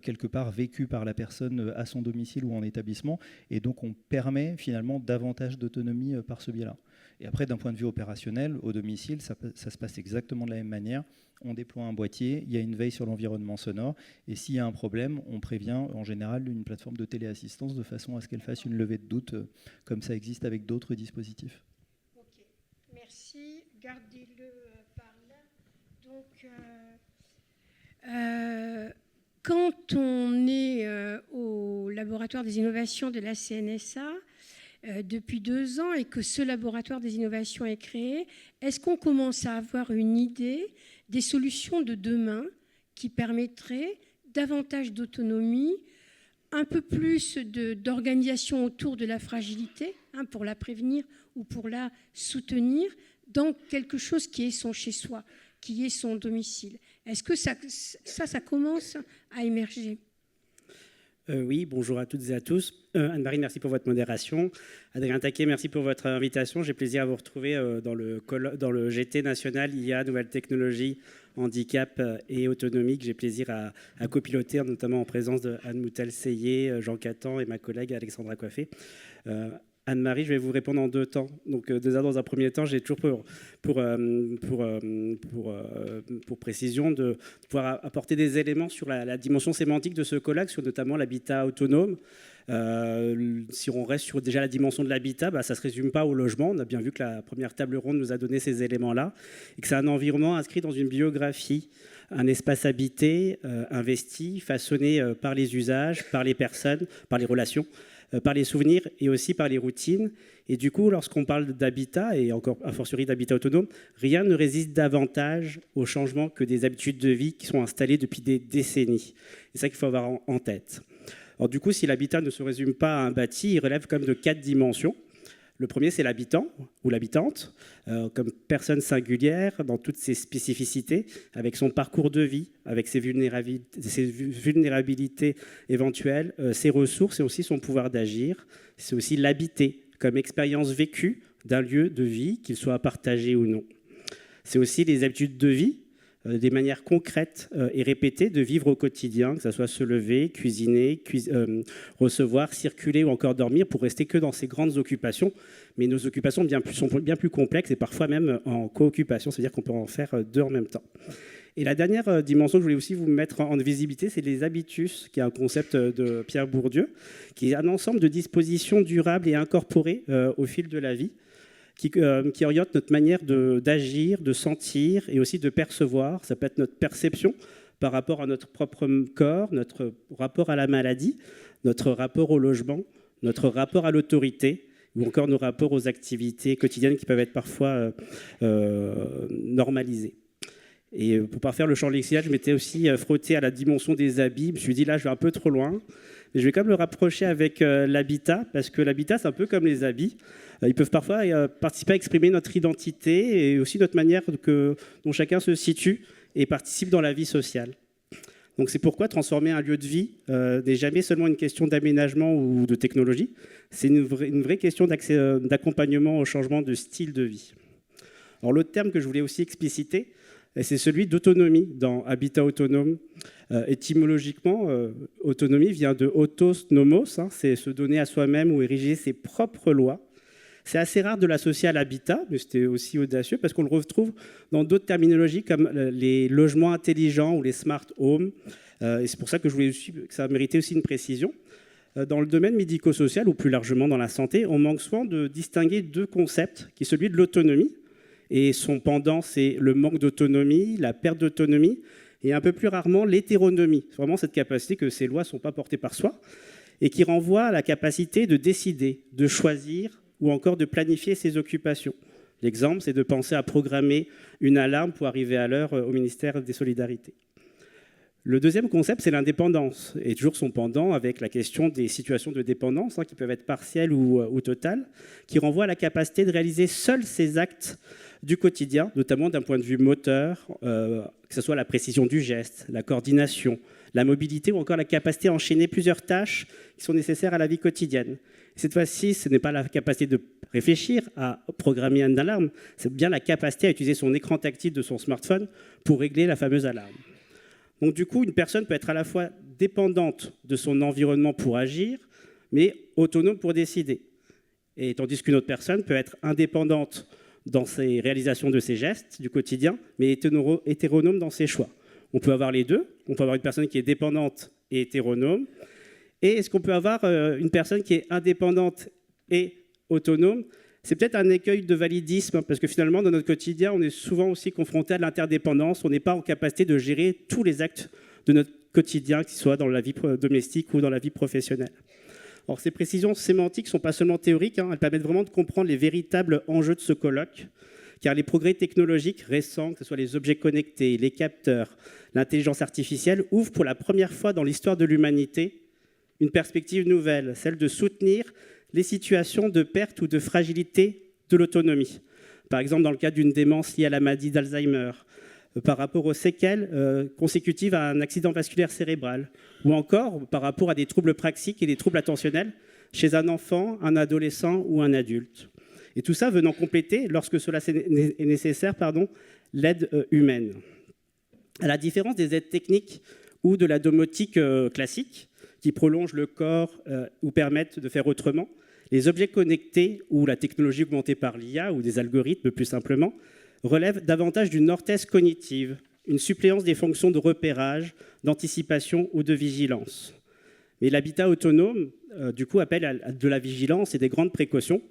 K: quelque part vécu par la personne à son domicile ou en établissement. Et donc, on permet finalement davantage d'autonomie par ce biais-là. Et après, d'un point de vue opérationnel, au domicile, ça se passe exactement de la même manière. On déploie un boîtier, il y a une veille sur l'environnement sonore, et s'il y a un problème, on prévient en général une plateforme de téléassistance de façon à ce qu'elle fasse une levée de doute, comme ça existe avec d'autres dispositifs.
B: Ok, merci. Gardez-le par là. Donc, quand on est au laboratoire des innovations de la CNSA, depuis 2 ans, et que ce laboratoire des innovations est créé, est-ce qu'on commence à avoir une idée des solutions de demain qui permettrait davantage d'autonomie, un peu plus d'organisation autour de la fragilité, pour la prévenir ou pour la soutenir, dans quelque chose qui est son chez-soi, qui est son domicile. Est-ce que ça commence à émerger ?
L: Oui, bonjour à toutes et à tous. Anne-Marie, merci pour votre modération. Adrien Taquet, merci pour votre invitation. J'ai plaisir à vous retrouver dans le GT national IA, Nouvelles Technologies, Handicap et Autonomie, que j'ai plaisir à copiloter, notamment en présence de Anne Moutel-Seyé, Jean Catan et ma collègue Alexandra Coiffé. Anne-Marie, je vais vous répondre en 2 temps. Donc, déjà, dans un premier temps, j'ai toujours pour précision de pouvoir apporter des éléments sur la dimension sémantique de ce colloque, sur notamment l'habitat autonome. Si on reste sur déjà la dimension de l'habitat, ça ne se résume pas au logement. On a bien vu que la première table ronde nous a donné ces éléments-là, et que c'est un environnement inscrit dans une biographie, un espace habité, investi, façonné par les usages, par les personnes, par les relations, par les souvenirs et aussi par les routines. Et du coup, lorsqu'on parle d'habitat, et encore a fortiori d'habitat autonome, rien ne résiste davantage au changement que des habitudes de vie qui sont installées depuis des décennies. C'est ça qu'il faut avoir en tête. Alors du coup, si l'habitat ne se résume pas à un bâti, il relève comme de 4 dimensions. Le premier, c'est l'habitant ou l'habitante, comme personne singulière dans toutes ses spécificités, avec son parcours de vie, avec ses vulnérabilités éventuelles, ses ressources et aussi son pouvoir d'agir. C'est aussi l'habiter, comme expérience vécue d'un lieu de vie, qu'il soit partagé ou non. C'est aussi les habitudes de vie, des manières concrètes et répétées de vivre au quotidien, que ce soit se lever, cuisiner, recevoir, circuler ou encore dormir, pour rester que dans ces grandes occupations. Mais nos occupations sont bien plus complexes et parfois même en co-occupation, c'est-à-dire qu'on peut en faire 2 en même temps. Et la dernière dimension que je voulais aussi vous mettre en visibilité, c'est les habitus, qui est un concept de Pierre Bourdieu, qui est un ensemble de dispositions durables et incorporées au fil de la vie, qui oriente notre manière d'agir, de sentir et aussi de percevoir. Ça peut être notre perception par rapport à notre propre corps, notre rapport à la maladie, notre rapport au logement, notre rapport à l'autorité ou encore nos rapports aux activités quotidiennes qui peuvent être parfois normalisées. Et pour ne pas faire le champ lexical, je m'étais aussi frotté à la dimension des habits. Je me suis dit, là, je vais un peu trop loin. Mais je vais quand même le rapprocher avec l'habitat, parce que l'habitat, c'est un peu comme les habits. Ils peuvent parfois participer à exprimer notre identité et aussi notre manière dont chacun se situe et participe dans la vie sociale. Donc c'est pourquoi transformer un lieu de vie n'est jamais seulement une question d'aménagement ou de technologie, c'est une vraie question d'accompagnement au changement de style de vie. Alors l'autre terme que je voulais aussi expliciter, c'est celui d'autonomie dans Habitat autonome. Étymologiquement, autonomie vient de autos nomos, c'est se donner à soi-même ou ériger ses propres lois. C'est assez rare de l'associer à l'habitat, mais c'était aussi audacieux parce qu'on le retrouve dans d'autres terminologies comme les logements intelligents ou les smart homes. Et c'est pour ça que je voulais aussi, que ça méritait aussi une précision. Dans le domaine médico-social ou plus largement dans la santé, on manque souvent de distinguer 2 concepts, qui est celui de l'autonomie, et son pendant, c'est le manque d'autonomie, la perte d'autonomie, et un peu plus rarement l'hétéronomie. C'est vraiment cette capacité que ces lois ne sont pas portées par soi, et qui renvoie à la capacité de décider, de choisir, ou encore de planifier ses occupations. L'exemple, c'est de penser à programmer une alarme pour arriver à l'heure au ministère des Solidarités. Le deuxième concept, c'est l'indépendance, et toujours son pendant avec la question des situations de dépendance, qui peuvent être partielles ou totales, qui renvoient à la capacité de réaliser seuls ses actes du quotidien, notamment d'un point de vue moteur, que ce soit la précision du geste, la coordination, la mobilité ou encore la capacité à enchaîner plusieurs tâches qui sont nécessaires à la vie quotidienne. Cette fois-ci, ce n'est pas la capacité de réfléchir à programmer une alarme, c'est bien la capacité à utiliser son écran tactile de son smartphone pour régler la fameuse alarme. Donc du coup, une personne peut être à la fois dépendante de son environnement pour agir, mais autonome pour décider. Et tandis qu'une autre personne peut être indépendante dans ses réalisations de ses gestes du quotidien, mais hétéronome dans ses choix. On peut avoir les deux. On peut avoir une personne qui est dépendante et hétéronome. Et est-ce qu'on peut avoir une personne qui est indépendante et autonome? C'est peut-être un écueil de validisme, parce que finalement, dans notre quotidien, on est souvent aussi confronté à l'interdépendance. On n'est pas en capacité de gérer tous les actes de notre quotidien, que ce soit dans la vie domestique ou dans la vie professionnelle. Alors, ces précisions sémantiques ne sont pas seulement théoriques, elles permettent vraiment de comprendre les véritables enjeux de ce colloque, car les progrès technologiques récents, que ce soit les objets connectés, les capteurs, l'intelligence artificielle, ouvrent pour la première fois dans l'histoire de l'humanité une perspective nouvelle, celle de soutenir les situations de perte ou de fragilité de l'autonomie. Par exemple, dans le cas d'une démence liée à la maladie d'Alzheimer, par rapport aux séquelles consécutives à un accident vasculaire cérébral, ou encore par rapport à des troubles praxiques et des troubles attentionnels chez un enfant, un adolescent ou un adulte. Et tout ça venant compléter, lorsque cela est nécessaire, l'aide humaine. À la différence des aides techniques ou de la domotique classique, qui prolongent le corps ou permettent de faire autrement, les objets connectés ou la technologie augmentée par l'IA ou des algorithmes plus simplement, relèvent davantage d'une orthèse cognitive, une suppléance des fonctions de repérage, d'anticipation ou de vigilance. Mais l'habitat autonome, du coup, appelle à de la vigilance et des grandes précautions,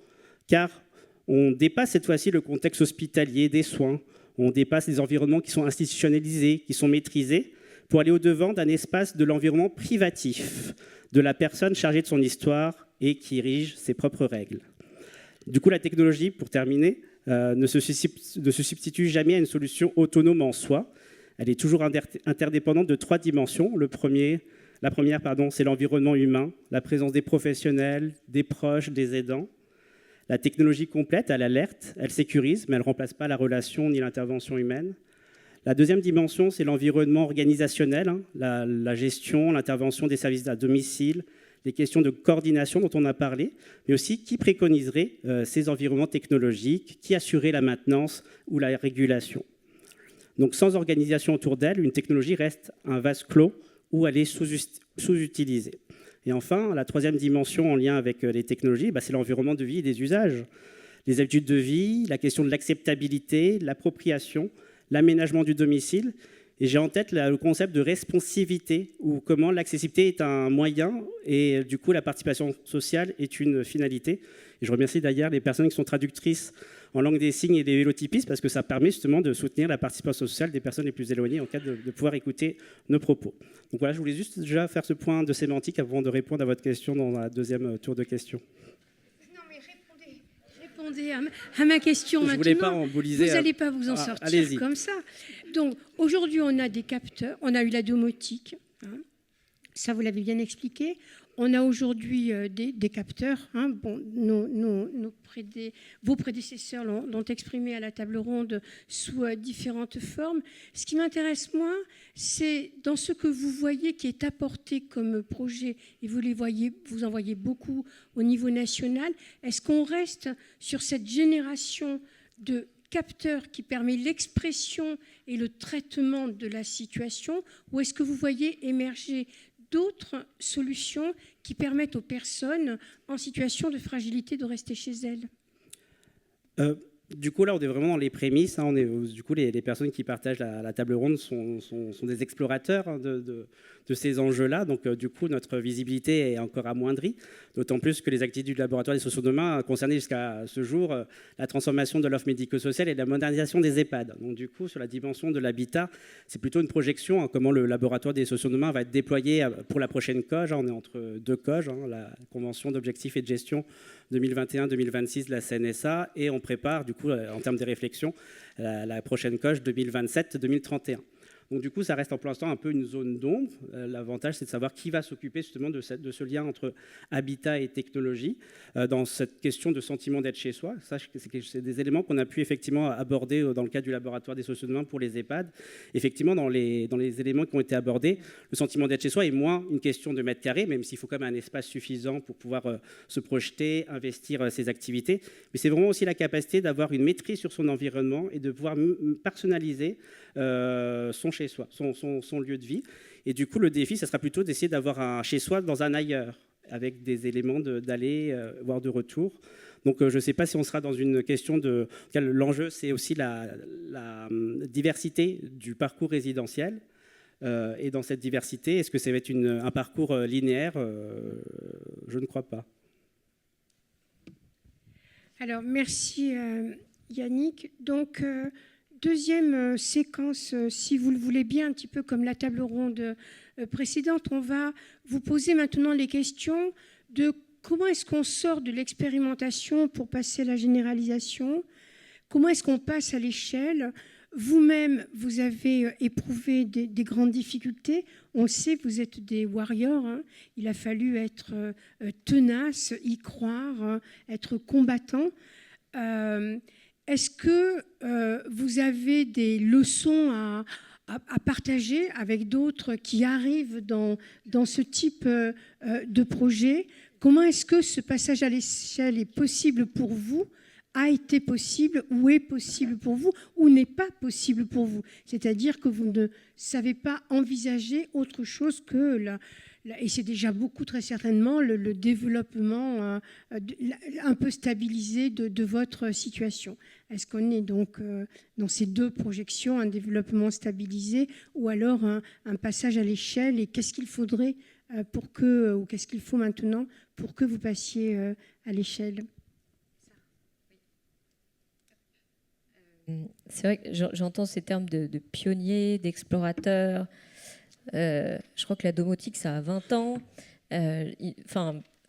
L: car on dépasse cette fois-ci le contexte hospitalier des soins, on dépasse les environnements qui sont institutionnalisés, qui sont maîtrisés, pour aller au-devant d'un espace de l'environnement privatif, de la personne chargée de son histoire et qui érige ses propres règles. Du coup, la technologie, pour terminer, ne se substitue jamais à une solution autonome en soi. Elle est toujours interdépendante de 3 dimensions. La première, c'est l'environnement humain, la présence des professionnels, des proches, des aidants. La technologie complète, elle alerte, elle sécurise, mais elle ne remplace pas la relation ni l'intervention humaine. La deuxième dimension, c'est l'environnement organisationnel, la gestion, l'intervention des services à domicile, les questions de coordination dont on a parlé, mais aussi qui préconiserait ces environnements technologiques, qui assurerait la maintenance ou la régulation. Donc sans organisation autour d'elle, une technologie reste un vase clos où elle est sous-utilisée. Et enfin, la troisième dimension en lien avec les technologies, c'est l'environnement de vie et des usages. Les habitudes de vie, la question de l'acceptabilité, l'appropriation, l'aménagement du domicile. Et j'ai en tête le concept de responsivité, ou comment l'accessibilité est un moyen et du coup la participation sociale est une finalité. Et je remercie d'ailleurs les personnes qui sont traductrices en langue des signes et des vélotypistes parce que ça permet justement de soutenir la participation sociale des personnes les plus éloignées en cas de pouvoir écouter nos propos. Donc voilà, je voulais juste déjà faire ce point de sémantique avant de répondre à votre question dans la deuxième tour de questions.
B: Répondez à ma question maintenant.
L: Je ne voulais pas emboliser.
B: Vous n'allez pas vous en sortir comme ça. Donc, aujourd'hui, on a des capteurs. On a eu la domotique. Ça, vous l'avez bien expliqué. On a aujourd'hui des capteurs. Bon, vos prédécesseurs l'ont exprimé à la table ronde sous différentes formes. Ce qui m'intéresse, moi, c'est dans ce que vous voyez qui est apporté comme projet, et vous en voyez beaucoup au niveau national. Est-ce qu'on reste sur cette génération de capteur qui permet l'expression et le traitement de la situation, ou est-ce que vous voyez émerger d'autres solutions qui permettent aux personnes en situation de fragilité de rester chez elles?
L: Du coup, là, on est vraiment dans les prémices. Du coup, les personnes qui partagent la table ronde sont des explorateurs de ces enjeux-là. Donc, du coup, notre visibilité est encore amoindrie, d'autant plus que les activités du laboratoire des solutions de demain concernaient jusqu'à ce jour la transformation de l'offre médico-sociale et la modernisation des EHPAD. Donc, du coup, sur la dimension de l'habitat, c'est plutôt une projection, comment le laboratoire des solutions de demain va être déployé pour la prochaine COG. On est entre 2 COG, la Convention d'objectifs et de gestion 2021-2026 de la CNSA, et on prépare, du coup, en termes de réflexion, la prochaine COG 2027-2031. Donc du coup, ça reste pour l'instant un peu une zone d'ombre. L'avantage, c'est de savoir qui va s'occuper justement de ce lien entre habitat et technologie dans cette question de sentiment d'être chez soi. Ça, c'est des éléments qu'on a pu effectivement aborder dans le cadre du laboratoire des solutions de demain pour les EHPAD. Effectivement, dans les éléments qui ont été abordés, le sentiment d'être chez soi est moins une question de mètres carrés, même s'il faut quand même un espace suffisant pour pouvoir se projeter, investir ses activités. Mais c'est vraiment aussi la capacité d'avoir une maîtrise sur son environnement et de pouvoir personnaliser son chez-soi, son lieu de vie. Et du coup, le défi, ça sera plutôt d'essayer d'avoir un chez-soi dans un ailleurs, avec des éléments d'aller, voire de retour. Donc, je ne sais pas si on sera dans une question de... L'enjeu, c'est aussi la diversité du parcours résidentiel. Et dans cette diversité, est-ce que ça va être un parcours linéaire? Je ne crois pas.
B: Alors, merci Yannick. Donc... deuxième séquence, si vous le voulez bien, un petit peu comme la table ronde précédente, on va vous poser maintenant les questions de comment est-ce qu'on sort de l'expérimentation pour passer à la généralisation, Comment est-ce qu'on passe à l'échelle ? Vous-même, vous avez éprouvé des grandes difficultés. On le sait, vous êtes des warriors. Hein. Il a fallu être tenace, y croire, être combattant. Est-ce que vous avez des leçons à partager avec d'autres qui arrivent dans ce type de projet ? Comment est-ce que ce passage à l'échelle est possible pour vous ? A été possible ou est possible pour vous ou n'est pas possible pour vous. C'est-à-dire que vous ne savez pas envisager autre chose que, et c'est déjà beaucoup très certainement, le développement un peu stabilisé de votre situation. Est-ce qu'on est donc dans ces deux projections, un développement stabilisé ou alors un passage à l'échelle, et qu'est-ce qu'il faudrait ou qu'est-ce qu'il faut maintenant pour que vous passiez à l'échelle ?
E: C'est vrai que j'entends ces termes de pionnier, d'explorateur. Je crois que la domotique, ça a 20 ans.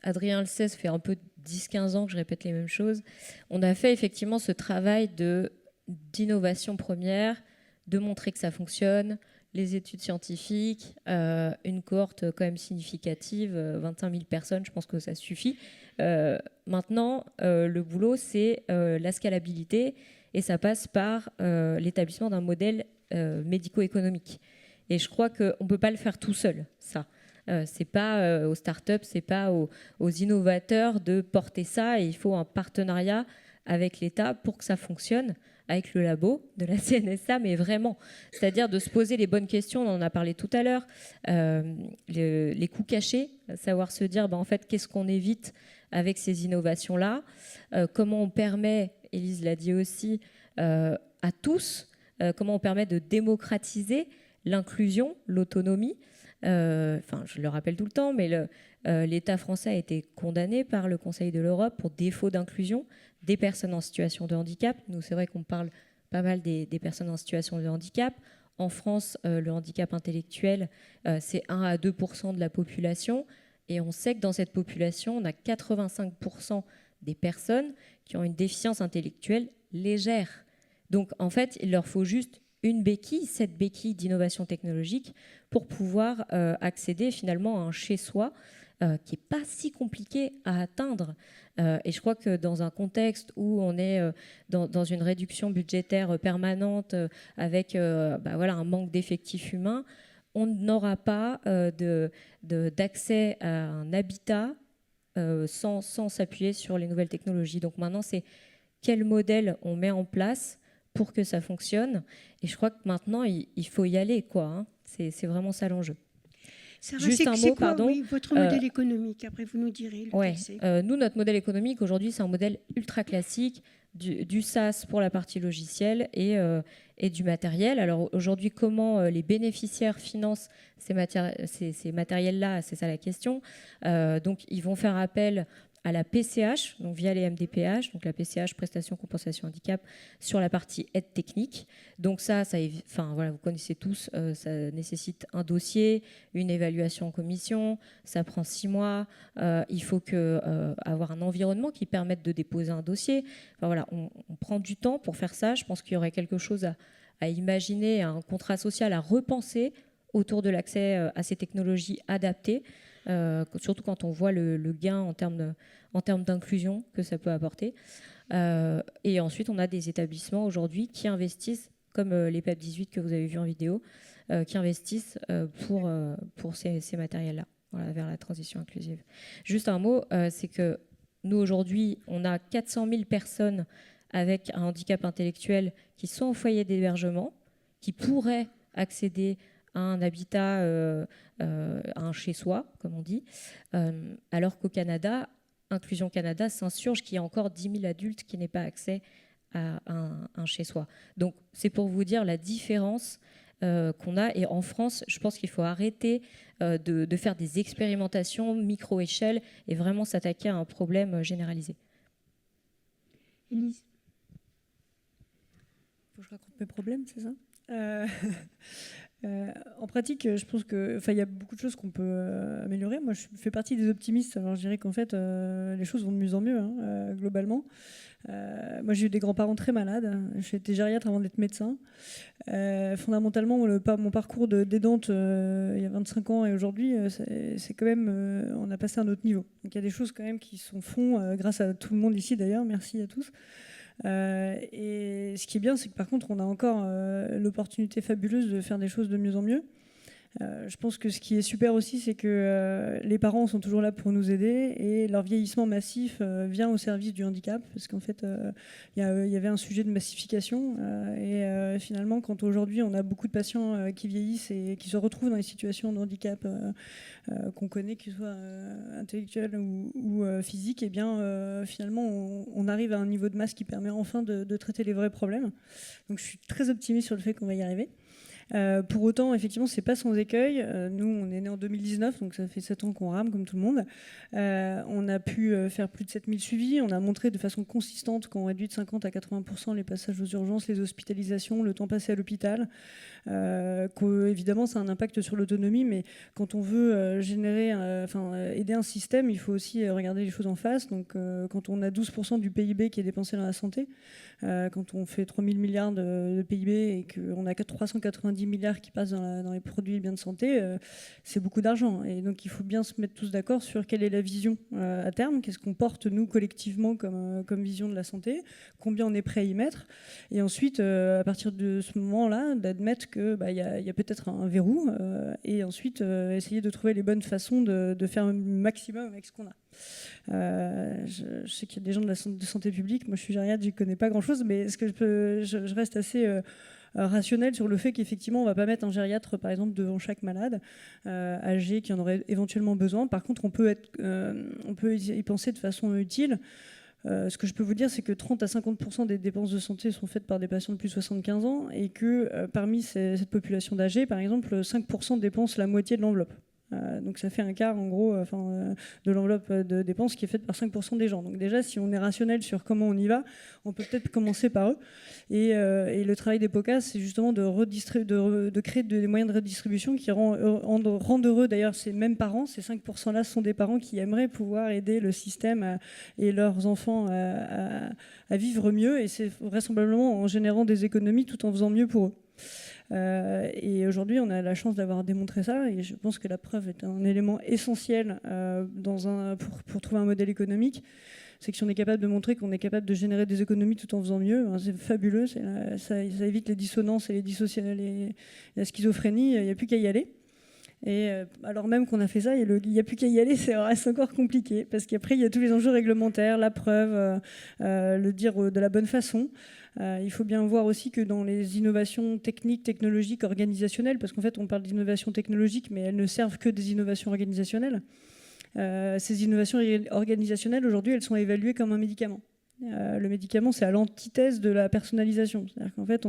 E: Adrien le sait, ça fait un peu 10-15 ans que je répète les mêmes choses. On a fait effectivement ce travail d'innovation première, de montrer que ça fonctionne, les études scientifiques, une cohorte quand même significative, 25 000 personnes, je pense que ça suffit. Maintenant, le boulot, c'est la scalabilité. Et ça passe par l'établissement d'un modèle médico-économique. Et je crois qu'on ne peut pas le faire tout seul, ça. Ce n'est pas aux startups, ce n'est pas aux innovateurs de porter ça. Et il faut un partenariat avec l'État pour que ça fonctionne, avec le labo de la CNSA, mais vraiment. C'est-à-dire de se poser les bonnes questions, on en a parlé tout à l'heure, les coûts cachés, savoir se dire, en fait, qu'est-ce qu'on évite avec ces innovations-là, comment on permet, Élise l'a dit aussi, à tous, comment on permet de démocratiser l'inclusion, l'autonomie. Je le rappelle tout le temps, mais l'État français a été condamné par le Conseil de l'Europe pour défaut d'inclusion des personnes en situation de handicap. Nous, c'est vrai qu'on parle pas mal des personnes en situation de handicap. En France, le handicap intellectuel, c'est 1 à 2% de la population. Et on sait que dans cette population, on a 85% des personnes qui ont une déficience intellectuelle légère. Donc, en fait, il leur faut juste une béquille, cette béquille d'innovation technologique, pour pouvoir accéder finalement à un chez-soi qui n'est pas si compliqué à atteindre. Et je crois que dans un contexte où on est dans une réduction budgétaire permanente avec un manque d'effectifs humains, on n'aura pas d'accès à un habitat sans s'appuyer sur les nouvelles technologies. Donc maintenant, c'est quel modèle on met en place pour que ça fonctionne. Et je crois que maintenant, il faut y aller, quoi. Hein. C'est vraiment ça l'enjeu.
B: Sarah, juste un mot, pardon. Oui, votre modèle économique, après vous nous direz.
E: Nous, notre modèle économique, aujourd'hui, c'est un modèle ultra classique, du SaaS pour la partie logicielle et du matériel. Alors aujourd'hui, comment les bénéficiaires financent ces matériels-là, c'est ça la question. Donc ils vont faire appel à la PCH, donc via les MDPH, donc la PCH, prestation compensation handicap, sur la partie aide technique. Donc vous connaissez tous, ça nécessite un dossier, une évaluation en commission, ça prend 6 mois. Il faut avoir un environnement qui permette de déposer un dossier. On prend du temps pour faire ça. Je pense qu'il y aurait quelque chose à imaginer, un contrat social à repenser autour de l'accès à ces technologies adaptées. Surtout quand on voit le gain en termes d'inclusion que ça peut apporter. Et ensuite, on a des établissements aujourd'hui qui investissent, comme les PEP 18 que vous avez vu en vidéo, qui investissent pour ces matériels-là, vers la transition inclusive. Juste un mot, c'est que nous, aujourd'hui, on a 400 000 personnes avec un handicap intellectuel qui sont en foyer d'hébergement, qui pourraient accéder à un habitat, à un chez-soi, comme on dit, alors qu'au Canada, Inclusion Canada s'insurge qu'il y a encore 10 000 adultes qui n'aient pas accès à un chez-soi. Donc, c'est pour vous dire la différence qu'on a. Et en France, je pense qu'il faut arrêter de faire des expérimentations micro-échelle et vraiment s'attaquer à un problème généralisé.
B: Élise.
D: Faut que je raconte mes problèmes, c'est ça En pratique, je pense qu'il y a beaucoup de choses qu'on peut améliorer. Moi, je fais partie des optimistes. Alors, je dirais qu'en fait, les choses vont de mieux en mieux, globalement. Moi, j'ai eu des grands-parents très malades. J'ai été gériatre avant d'être médecin. Fondamentalement, mon parcours d'aidante il y a 25 ans et aujourd'hui, c'est quand même... on a passé à un autre niveau. Donc, il y a des choses quand même qui se font grâce à tout le monde ici, d'ailleurs. Merci à tous. Et ce qui est bien, c'est que par contre, on a encore l'opportunité fabuleuse de faire des choses de mieux en mieux. Je pense que ce qui est super aussi, c'est que les parents sont toujours là pour nous aider et leur vieillissement massif vient au service du handicap, parce qu'en fait, il y avait un sujet de massification et finalement, quand aujourd'hui on a beaucoup de patients qui vieillissent et qui se retrouvent dans les situations de handicap qu'on connaît, qu'ils soient intellectuels ou physiques, et bien finalement, on arrive à un niveau de masse qui permet enfin de traiter les vrais problèmes. Donc, je suis très optimiste sur le fait qu'on va y arriver. Pour autant, effectivement, c'est pas sans écueil. Nous, on est né en 2019, donc ça fait 7 ans qu'on rame comme tout le monde. On a pu faire plus de 7000 suivis. On a montré de façon consistante qu'on réduit de 50 à 80% les passages aux urgences, les hospitalisations, le temps passé à l'hôpital. Évidemment, ça a un impact sur l'autonomie, mais quand on veut aider un système, il faut aussi regarder les choses en face. Donc, quand on a 12% du PIB qui est dépensé dans la santé, quand on fait 3000 milliards de PIB et qu'on a 390 milliards qui passent dans les produits et biens de santé, c'est beaucoup d'argent. Et donc, il faut bien se mettre tous d'accord sur quelle est la vision à terme, qu'est-ce qu'on porte, nous, collectivement, comme vision de la santé, combien on est prêt à y mettre. Et ensuite, à partir de ce moment-là, d'admettre qu'il y a peut-être un verrou et ensuite essayer de trouver les bonnes façons de faire un maximum avec ce qu'on a. Je sais qu'il y a des gens de santé publique. Moi, je suis gériatre, je ne connais pas grand-chose, mais est-ce que je reste assez rationnel sur le fait qu'effectivement, on ne va pas mettre un gériatre, par exemple, devant chaque malade âgé qui en aurait éventuellement besoin. Par contre, on peut y penser de façon utile. Ce que je peux vous dire, c'est que 30 à 50% des dépenses de santé sont faites par des patients de plus de 75 ans et que parmi cette population d'âgés, par exemple, 5% dépensent la moitié de l'enveloppe. Donc ça fait un quart en gros de l'enveloppe de dépenses qui est faite par 5% des gens. Donc déjà, si on est rationnel sur comment on y va, on peut peut-être commencer par eux. Et le travail des POCAS, c'est justement de créer des moyens de redistribution qui rendent heureux d'ailleurs ces mêmes parents. Ces 5%-là sont des parents qui aimeraient pouvoir aider le système et leurs enfants à vivre mieux. Et c'est vraisemblablement en générant des économies tout en faisant mieux pour eux. Et aujourd'hui, on a la chance d'avoir démontré ça, et je pense que la preuve est un élément essentiel pour trouver un modèle économique. C'est que si on est capable de montrer qu'on est capable de générer des économies tout en faisant mieux, c'est fabuleux, ça évite les dissonances et la schizophrénie, il n'y a plus qu'à y aller. Et alors même qu'on a fait ça, il n'y a plus qu'à y aller, ça reste encore compliqué, parce qu'après il y a tous les enjeux réglementaires, la preuve, le dire de la bonne façon. Il faut bien voir aussi que dans les innovations techniques, technologiques, organisationnelles, parce qu'en fait on parle d'innovation technologique, mais elles ne servent que des innovations organisationnelles. Ces innovations organisationnelles, aujourd'hui, elles sont évaluées comme un médicament. Le médicament, c'est à l'antithèse de la personnalisation. C'est-à-dire qu'en fait,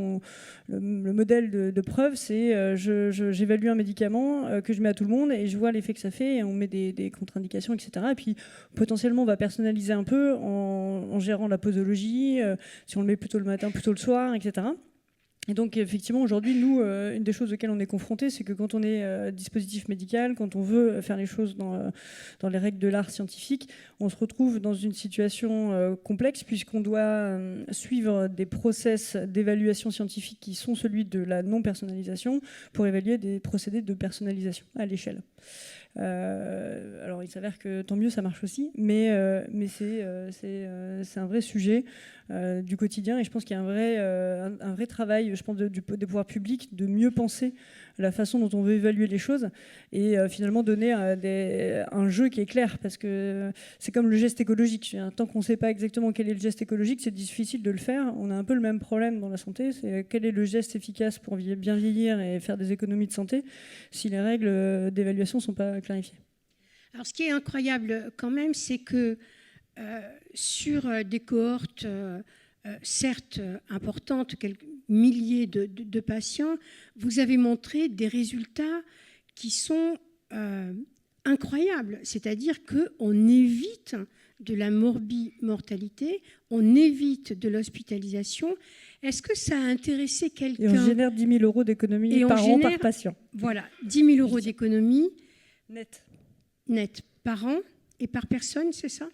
D: le modèle de preuve, c'est j'évalue un médicament que je mets à tout le monde et je vois l'effet que ça fait et on met des contre-indications, etc. Et puis, potentiellement, on va personnaliser un peu en gérant la posologie, si on le met plutôt le matin, plutôt le soir, etc. Et donc, effectivement, aujourd'hui, nous, une des choses auxquelles on est confronté, c'est que quand on est dispositif médical, quand on veut faire les choses dans les règles de l'art scientifique, on se retrouve dans une situation complexe puisqu'on doit suivre des process d'évaluation scientifique qui sont celui de la non-personnalisation pour évaluer des procédés de personnalisation à l'échelle. Alors, il s'avère que tant mieux, ça marche aussi, mais c'est un vrai sujet du quotidien et je pense qu'il y a un vrai travail, je pense, des pouvoirs publics de mieux penser la façon dont on veut évaluer les choses et finalement donner un jeu qui est clair, parce que c'est comme le geste écologique. Tant qu'on ne sait pas exactement quel est le geste écologique, c'est difficile de le faire. On a un peu le même problème dans la santé, c'est quel est le geste efficace pour bien vieillir et faire des économies de santé si les règles d'évaluation ne sont pas clarifiées.
B: Alors, ce qui est incroyable quand même, c'est que sur des cohortes certes importantes, quelques milliers de patients, vous avez montré des résultats qui sont incroyables. C'est-à-dire qu'on évite de la morbimortalité, on évite de l'hospitalisation. Est-ce que ça a intéressé quelqu'un?
D: Et on génère 10 000 euros d'économie par an par patient.
B: Voilà, 10 000 euros d'économie
D: net
B: par an et par personne, c'est ça?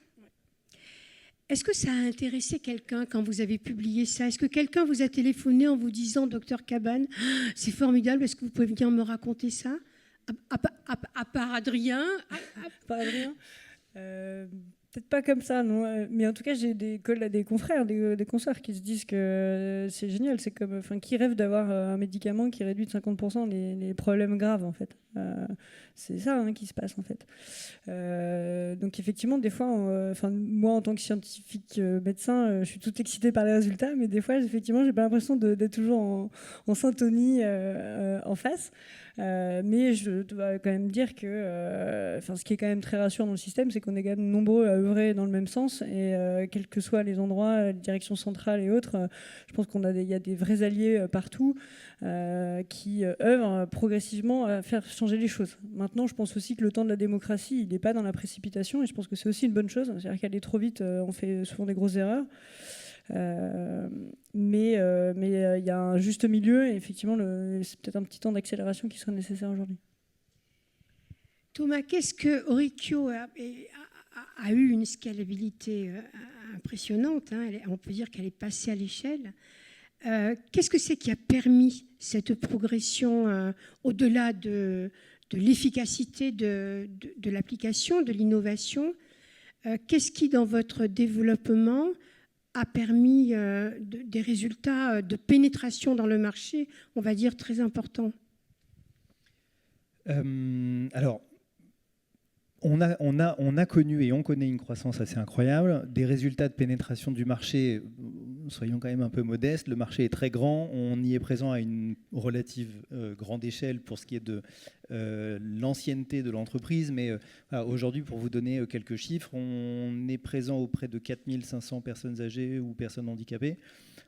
B: Est-ce que ça a intéressé quelqu'un quand vous avez publié ça? Est-ce que quelqu'un vous a téléphoné en vous disant, docteur Cabane, c'est formidable, est-ce que vous pouvez venir me raconter ça? À part Adrien.
D: Peut-être pas comme ça, non. Mais en tout cas, j'ai des confrères, des consoeurs qui se disent que c'est génial. C'est comme, qui rêvent d'avoir un médicament qui réduit de 50% les problèmes graves, en fait. C'est ça qui se passe, en fait. Donc effectivement, des fois, moi, en tant que scientifique médecin, je suis toute excitée par les résultats, mais des fois, effectivement, j'ai pas l'impression d'être toujours en syntonie en face. Mais je dois quand même dire que ce qui est quand même très rassurant dans le système, c'est qu'on est quand même nombreux à œuvrer dans le même sens, et quels que soient les endroits, les directions centrales et autres, je pense qu'il y a des vrais alliés partout qui œuvrent progressivement à faire changer les choses. Maintenant, je pense aussi que le temps de la démocratie, il n'est pas dans la précipitation, et je pense que c'est aussi une bonne chose. C'est-à-dire qu'aller trop vite, on fait souvent des grosses erreurs. Mais il y a un juste milieu, et effectivement, c'est peut-être un petit temps d'accélération qui serait nécessaire aujourd'hui.
B: Thomas, qu'est-ce que Auricchio a eu une scalabilité impressionnante, hein, on peut dire qu'elle est passée à l'échelle. Qu'est-ce que c'est qui a permis cette progression au-delà de l'efficacité de l'application, de l'innovation? Qu'est-ce qui, dans votre développement, a permis des résultats de pénétration dans le marché, on va dire, très importants?
K: Alors, on a connu et on connaît une croissance assez incroyable, des résultats de pénétration du marché, soyons quand même un peu modestes, le marché est très grand, on y est présent à une relative grande échelle pour ce qui est de l'ancienneté de l'entreprise, mais aujourd'hui, pour vous donner quelques chiffres, on est présent auprès de 4500 personnes âgées ou personnes handicapées,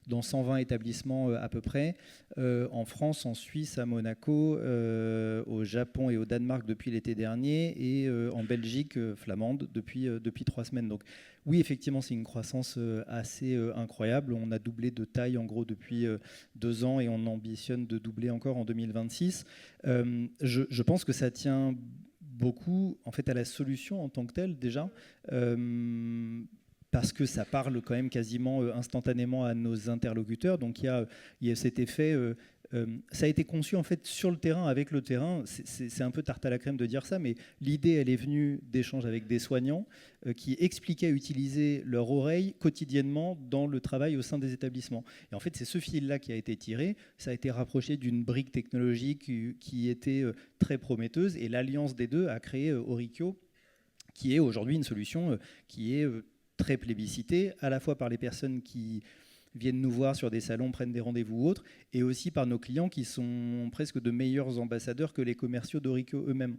K: dans 120 établissements à peu près, en France, en Suisse, à Monaco, au Japon et au Danemark depuis l'été dernier, et en Belgique flamande depuis 3 semaines. Donc oui, effectivement, c'est une croissance assez incroyable. On a doublé de taille en gros depuis 2 ans, et on ambitionne de doubler encore en 2026. Je pense que ça tient beaucoup en fait à la solution en tant que telle déjà. Parce que ça parle quand même quasiment instantanément à nos interlocuteurs. Donc il y a cet effet, ça a été conçu en fait sur le terrain, avec le terrain. C'est un peu tarte à la crème de dire ça, mais l'idée, elle est venue d'échanges avec des soignants qui expliquaient utiliser leur oreille quotidiennement dans le travail au sein des établissements. Et en fait, c'est ce fil-là qui a été tiré. Ça a été rapproché d'une brique technologique qui était très prometteuse, et l'alliance des deux a créé Auricchio, qui est aujourd'hui une solution qui est très plébiscité, à la fois par les personnes qui viennent nous voir sur des salons, prennent des rendez-vous ou autres, et aussi par nos clients qui sont presque de meilleurs ambassadeurs que les commerciaux d'Auricchio eux-mêmes.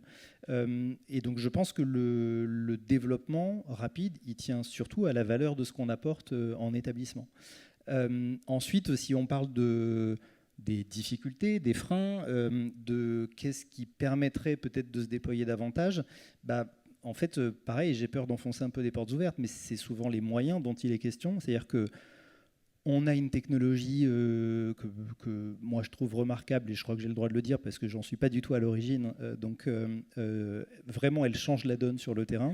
K: Et donc je pense que le développement rapide, il tient surtout à la valeur de ce qu'on apporte en établissement. Ensuite, si on parle des difficultés, des freins, de qu'est-ce qui permettrait peut-être de se déployer davantage, en fait, pareil, j'ai peur d'enfoncer un peu des portes ouvertes, mais c'est souvent les moyens dont il est question. C'est-à-dire qu'on a une technologie que moi je trouve remarquable, et je crois que j'ai le droit de le dire parce que j'en suis pas du tout à l'origine. Donc vraiment, elle change la donne sur le terrain.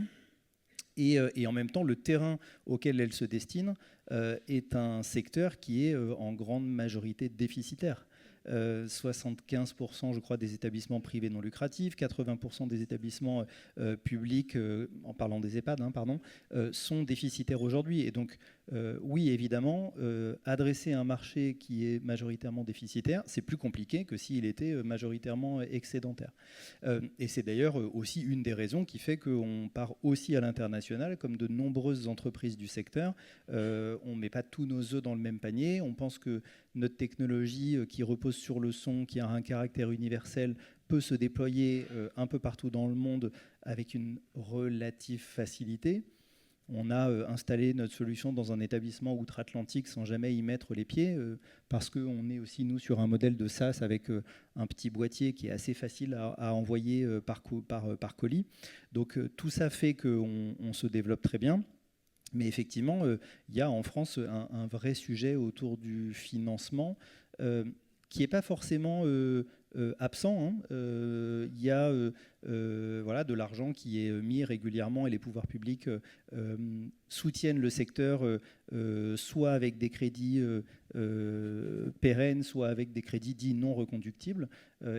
K: Et en même temps, le terrain auquel elle se destine est un secteur qui est en grande majorité déficitaire. 75% je crois des établissements privés non lucratifs, 80% des établissements publics, en parlant des EHPAD, sont déficitaires aujourd'hui. Et donc oui, évidemment, adresser un marché qui est majoritairement déficitaire, c'est plus compliqué que s'il était majoritairement excédentaire. Et c'est d'ailleurs aussi une des raisons qui fait qu'on part aussi à l'international, comme de nombreuses entreprises du secteur. On ne met pas tous nos œufs dans le même panier. On pense que notre technologie qui repose sur le son, qui a un caractère universel, peut se déployer un peu partout dans le monde avec une relative facilité. On a installé notre solution dans un établissement outre-Atlantique sans jamais y mettre les pieds, parce qu'on est aussi, nous, sur un modèle de SaaS avec un petit boîtier qui est assez facile à envoyer par colis. Donc tout ça fait qu'on se développe très bien. Mais effectivement, il y a en France un vrai sujet autour du financement qui n'est pas forcément absent. Il y a de l'argent qui est mis régulièrement et les pouvoirs publics soutiennent le secteur soit avec des crédits pérennes, soit avec des crédits dits non reconductibles.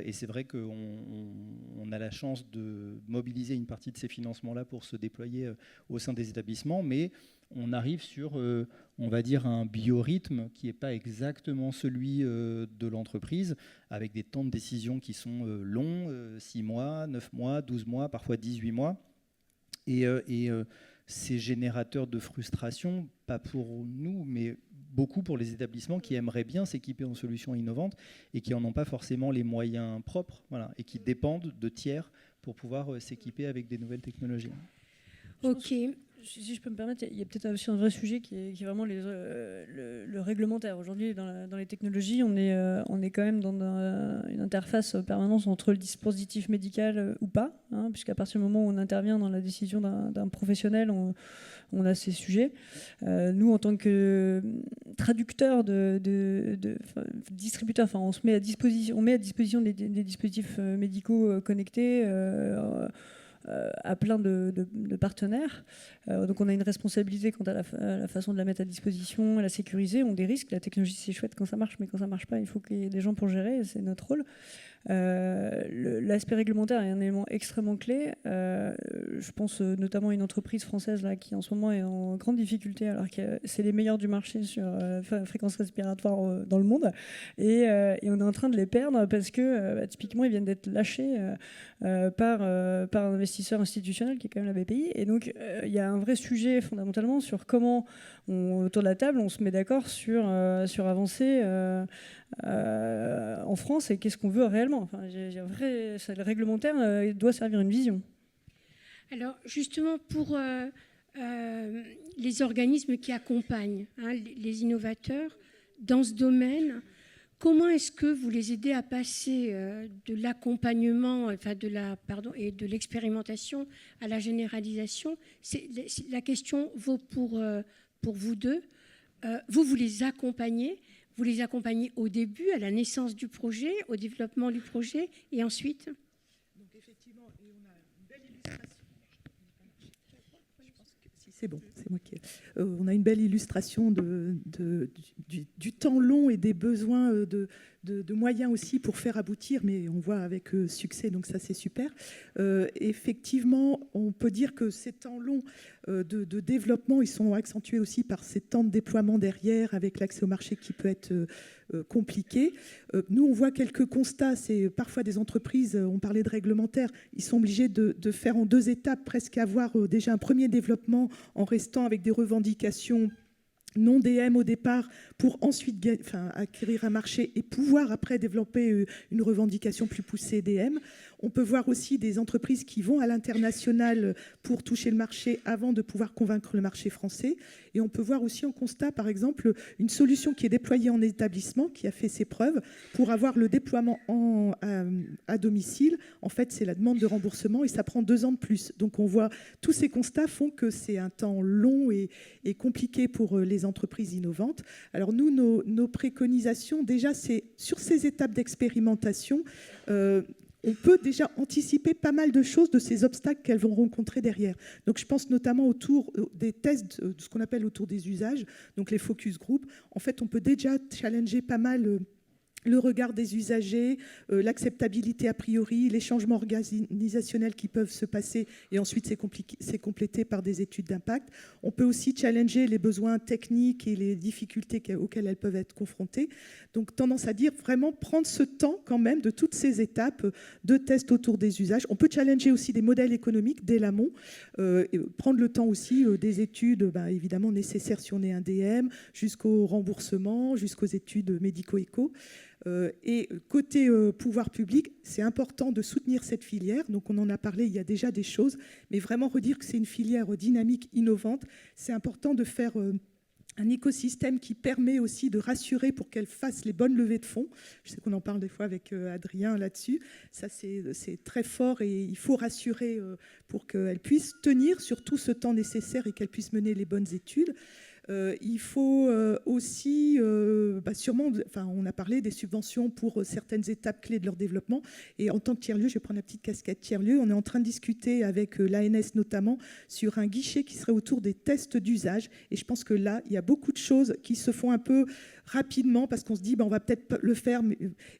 K: Et c'est vrai qu'on a la chance de mobiliser une partie de ces financements-là pour se déployer au sein des établissements, mais on arrive sur, on va dire, un biorhythme qui n'est pas exactement celui de l'entreprise, avec des temps de décision qui sont longs, 6 mois, 9 mois, 12 mois, parfois 18 mois. Et c'est générateur de frustration, pas pour nous, mais beaucoup pour les établissements qui aimeraient bien s'équiper en solutions innovantes et qui n'en ont pas forcément les moyens propres, voilà, et qui dépendent de tiers pour pouvoir s'équiper avec des nouvelles technologies.
B: Ok.
D: Si je peux me permettre, il y a peut-être aussi un vrai sujet qui est vraiment le réglementaire. Aujourd'hui, dans les technologies, on est quand même dans une interface permanente entre le dispositif médical ou pas, puisqu'à partir du moment où on intervient dans la décision d'un professionnel, on a ces sujets. Nous, en tant que traducteurs, distributeurs, on met à disposition des dispositifs médicaux connectés à plein de partenaires. Donc on a une responsabilité quant à la façon de la mettre à disposition, à la sécuriser. On des risques. La technologie, c'est chouette quand ça marche, mais quand ça marche pas, il faut qu'il y ait des gens pour gérer. C'est notre rôle. L'aspect réglementaire est un élément extrêmement clé. Je pense notamment à une entreprise française là, qui en ce moment est en grande difficulté, alors que c'est les meilleurs du marché sur fréquence respiratoire dans le monde. Et on est en train de les perdre parce que typiquement, ils viennent d'être lâchés par un investisseur institutionnel qui est quand même la BPI. Et donc, il y a un vrai sujet fondamentalement sur comment, autour de la table, on se met d'accord sur avancer en France et qu'est-ce qu'on veut réellement. Enfin, le réglementaire doit servir une vision.
B: Alors, justement, pour les organismes qui accompagnent les innovateurs dans ce domaine, comment est-ce que vous les aidez à passer de l'accompagnement, et de l'expérimentation à la généralisation? La question vaut pour vous deux. Vous les accompagnez. Vous les accompagnez au début, à la naissance du projet, au développement du projet, et ensuite?
C: Donc effectivement, et on a une belle illustration. C'est bon, c'est moi qui. On a une belle illustration du temps long et des besoins de moyens aussi pour faire aboutir, mais on voit avec succès, donc ça c'est super. Effectivement, on peut dire que ces temps longs de développement, ils sont accentués aussi par ces temps de déploiement derrière, avec l'accès au marché qui peut être compliqué. Nous, on voit quelques constats. C'est parfois des entreprises, on parlait de réglementaire, ils sont obligés de faire en 2 étapes, presque avoir déjà un premier développement en restant avec des revendications non DM au départ pour ensuite acquérir un marché et pouvoir après développer une revendication plus poussée DM. On peut voir aussi des entreprises qui vont à l'international pour toucher le marché avant de pouvoir convaincre le marché français. Et on peut voir aussi en constat, par exemple, une solution qui est déployée en établissement, qui a fait ses preuves, pour avoir le déploiement à domicile. En fait, c'est la demande de remboursement et ça prend 2 ans de plus. Donc on voit, tous ces constats font que c'est un temps long et compliqué pour les entreprises innovantes. Alors nous, nos préconisations, déjà, c'est sur ces étapes d'expérimentation, on peut déjà anticiper pas mal de choses de ces obstacles qu'elles vont rencontrer derrière. Donc je pense notamment autour des tests, de ce qu'on appelle autour des usages, donc les focus group. En fait, on peut déjà challenger pas mal le regard des usagers, l'acceptabilité a priori, les changements organisationnels qui peuvent se passer et ensuite c'est complété par des études d'impact. On peut aussi challenger les besoins techniques et les difficultés auxquelles elles peuvent être confrontées. Donc tendance à dire vraiment prendre ce temps quand même de toutes ces étapes de tests autour des usages. On peut challenger aussi des modèles économiques dès l'amont, prendre le temps aussi des études évidemment nécessaires si on est un DM, jusqu'au remboursement, jusqu'aux études médico-éco. Et côté pouvoir public, c'est important de soutenir cette filière. Donc on en a parlé, il y a déjà des choses, mais vraiment redire que c'est une filière dynamique, innovante. C'est important de faire un écosystème qui permet aussi de rassurer pour qu'elles fassent les bonnes levées de fonds. Je sais qu'on en parle des fois avec Adrien là-dessus. Ça, c'est très fort et il faut rassurer pour qu'elles puissent tenir sur tout ce temps nécessaire et qu'elles puissent mener les bonnes études. Il faut aussi, sûrement, on a parlé des subventions pour certaines étapes clés de leur développement. Et en tant que tiers-lieu, je vais prendre la petite casquette tiers-lieu, on est en train de discuter avec l'ANS notamment sur un guichet qui serait autour des tests d'usage. Et je pense que là, il y a beaucoup de choses qui se font un peu rapidement parce qu'on se dit on va peut-être le faire.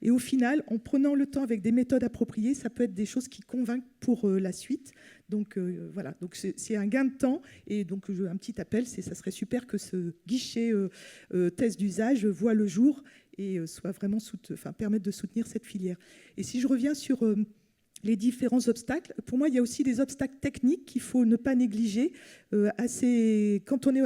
C: Et au final, en prenant le temps avec des méthodes appropriées, ça peut être des choses qui convainquent pour la suite. Donc voilà, donc c'est un gain de temps et donc un petit appel, ça serait super que ce guichet test d'usage voit le jour et soit vraiment permette de soutenir cette filière. Et si je reviens sur les différents obstacles, pour moi il y a aussi des obstacles techniques qu'il faut ne pas négliger. Quand on est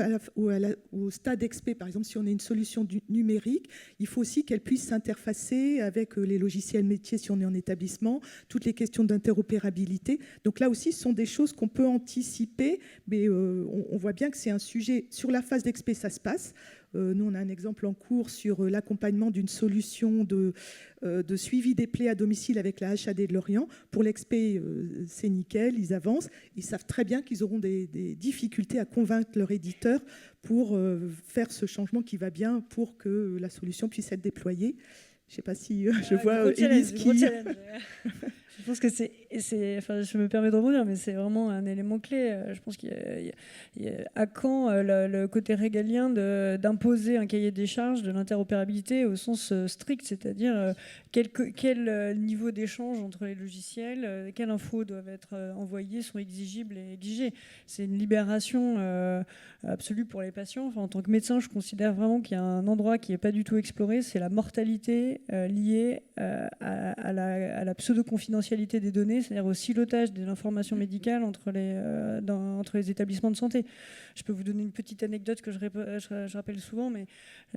C: au stade XP, par exemple, si on a une solution numérique, il faut aussi qu'elle puisse s'interfacer avec les logiciels métiers si on est en établissement, toutes les questions d'interopérabilité. Donc là aussi, ce sont des choses qu'on peut anticiper, mais on voit bien que c'est un sujet, sur la phase d'XP, ça se passe. Nous, on a un exemple en cours sur l'accompagnement d'une solution de suivi des plaies à domicile avec la HAD de Lorient. Pour l'XP, c'est nickel, ils avancent. Ils savent très bien qu'ils auront des difficultés à convaincre leur éditeur pour faire ce changement qui va bien pour que la solution puisse être déployée. Je ne sais pas si je vois Élise qui...
D: Je pense que je me permets de rebondir, mais c'est vraiment un élément clé. Je pense qu'il y a à quand le côté régalien d'imposer un cahier des charges de l'interopérabilité au sens strict, c'est-à-dire quel niveau d'échange entre les logiciels, quelles infos doivent être envoyées, sont exigibles et exigées. C'est une libération absolue pour les patients. Enfin, en tant que médecin, je considère vraiment qu'il y a un endroit qui n'est pas du tout exploré, c'est la mortalité liée à la pseudo-confidentialité des données, c'est-à-dire au silotage de l'information médicale entre les établissements de santé. Je peux vous donner une petite anecdote que je rappelle souvent, mais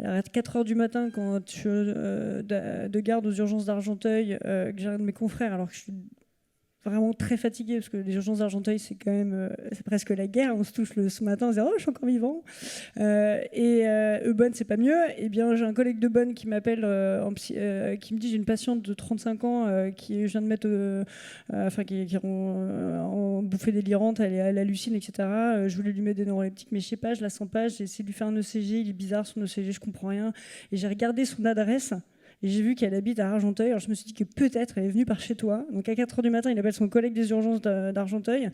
D: à 4h du matin, quand je suis de garde aux urgences d'Argenteuil, que j'ai un de mes confrères, alors que je suis vraiment très fatiguée, parce que les urgences d'Argenteuil, c'est quand même c'est presque la guerre. On se touche ce matin, on se dit « Oh, je suis encore vivant !» Eubonne, c'est pas mieux. Et bien, j'ai un collègue de Bonne qui m'appelle, qui me dit « J'ai une patiente de 35 ans qui vient de mettre... qui est en bouffée délirante, elle hallucine, etc. Je voulais lui mettre des neuroleptiques, mais je sais pas, je la sens pas. J'ai essayé de lui faire un ECG, il est bizarre son ECG, je comprends rien. » Et j'ai regardé son adresse... Et j'ai vu qu'elle habite à Argenteuil. Alors je me suis dit que peut-être elle est venue par chez toi. Donc à 4h du matin, il appelle son collègue des urgences d'Argenteuil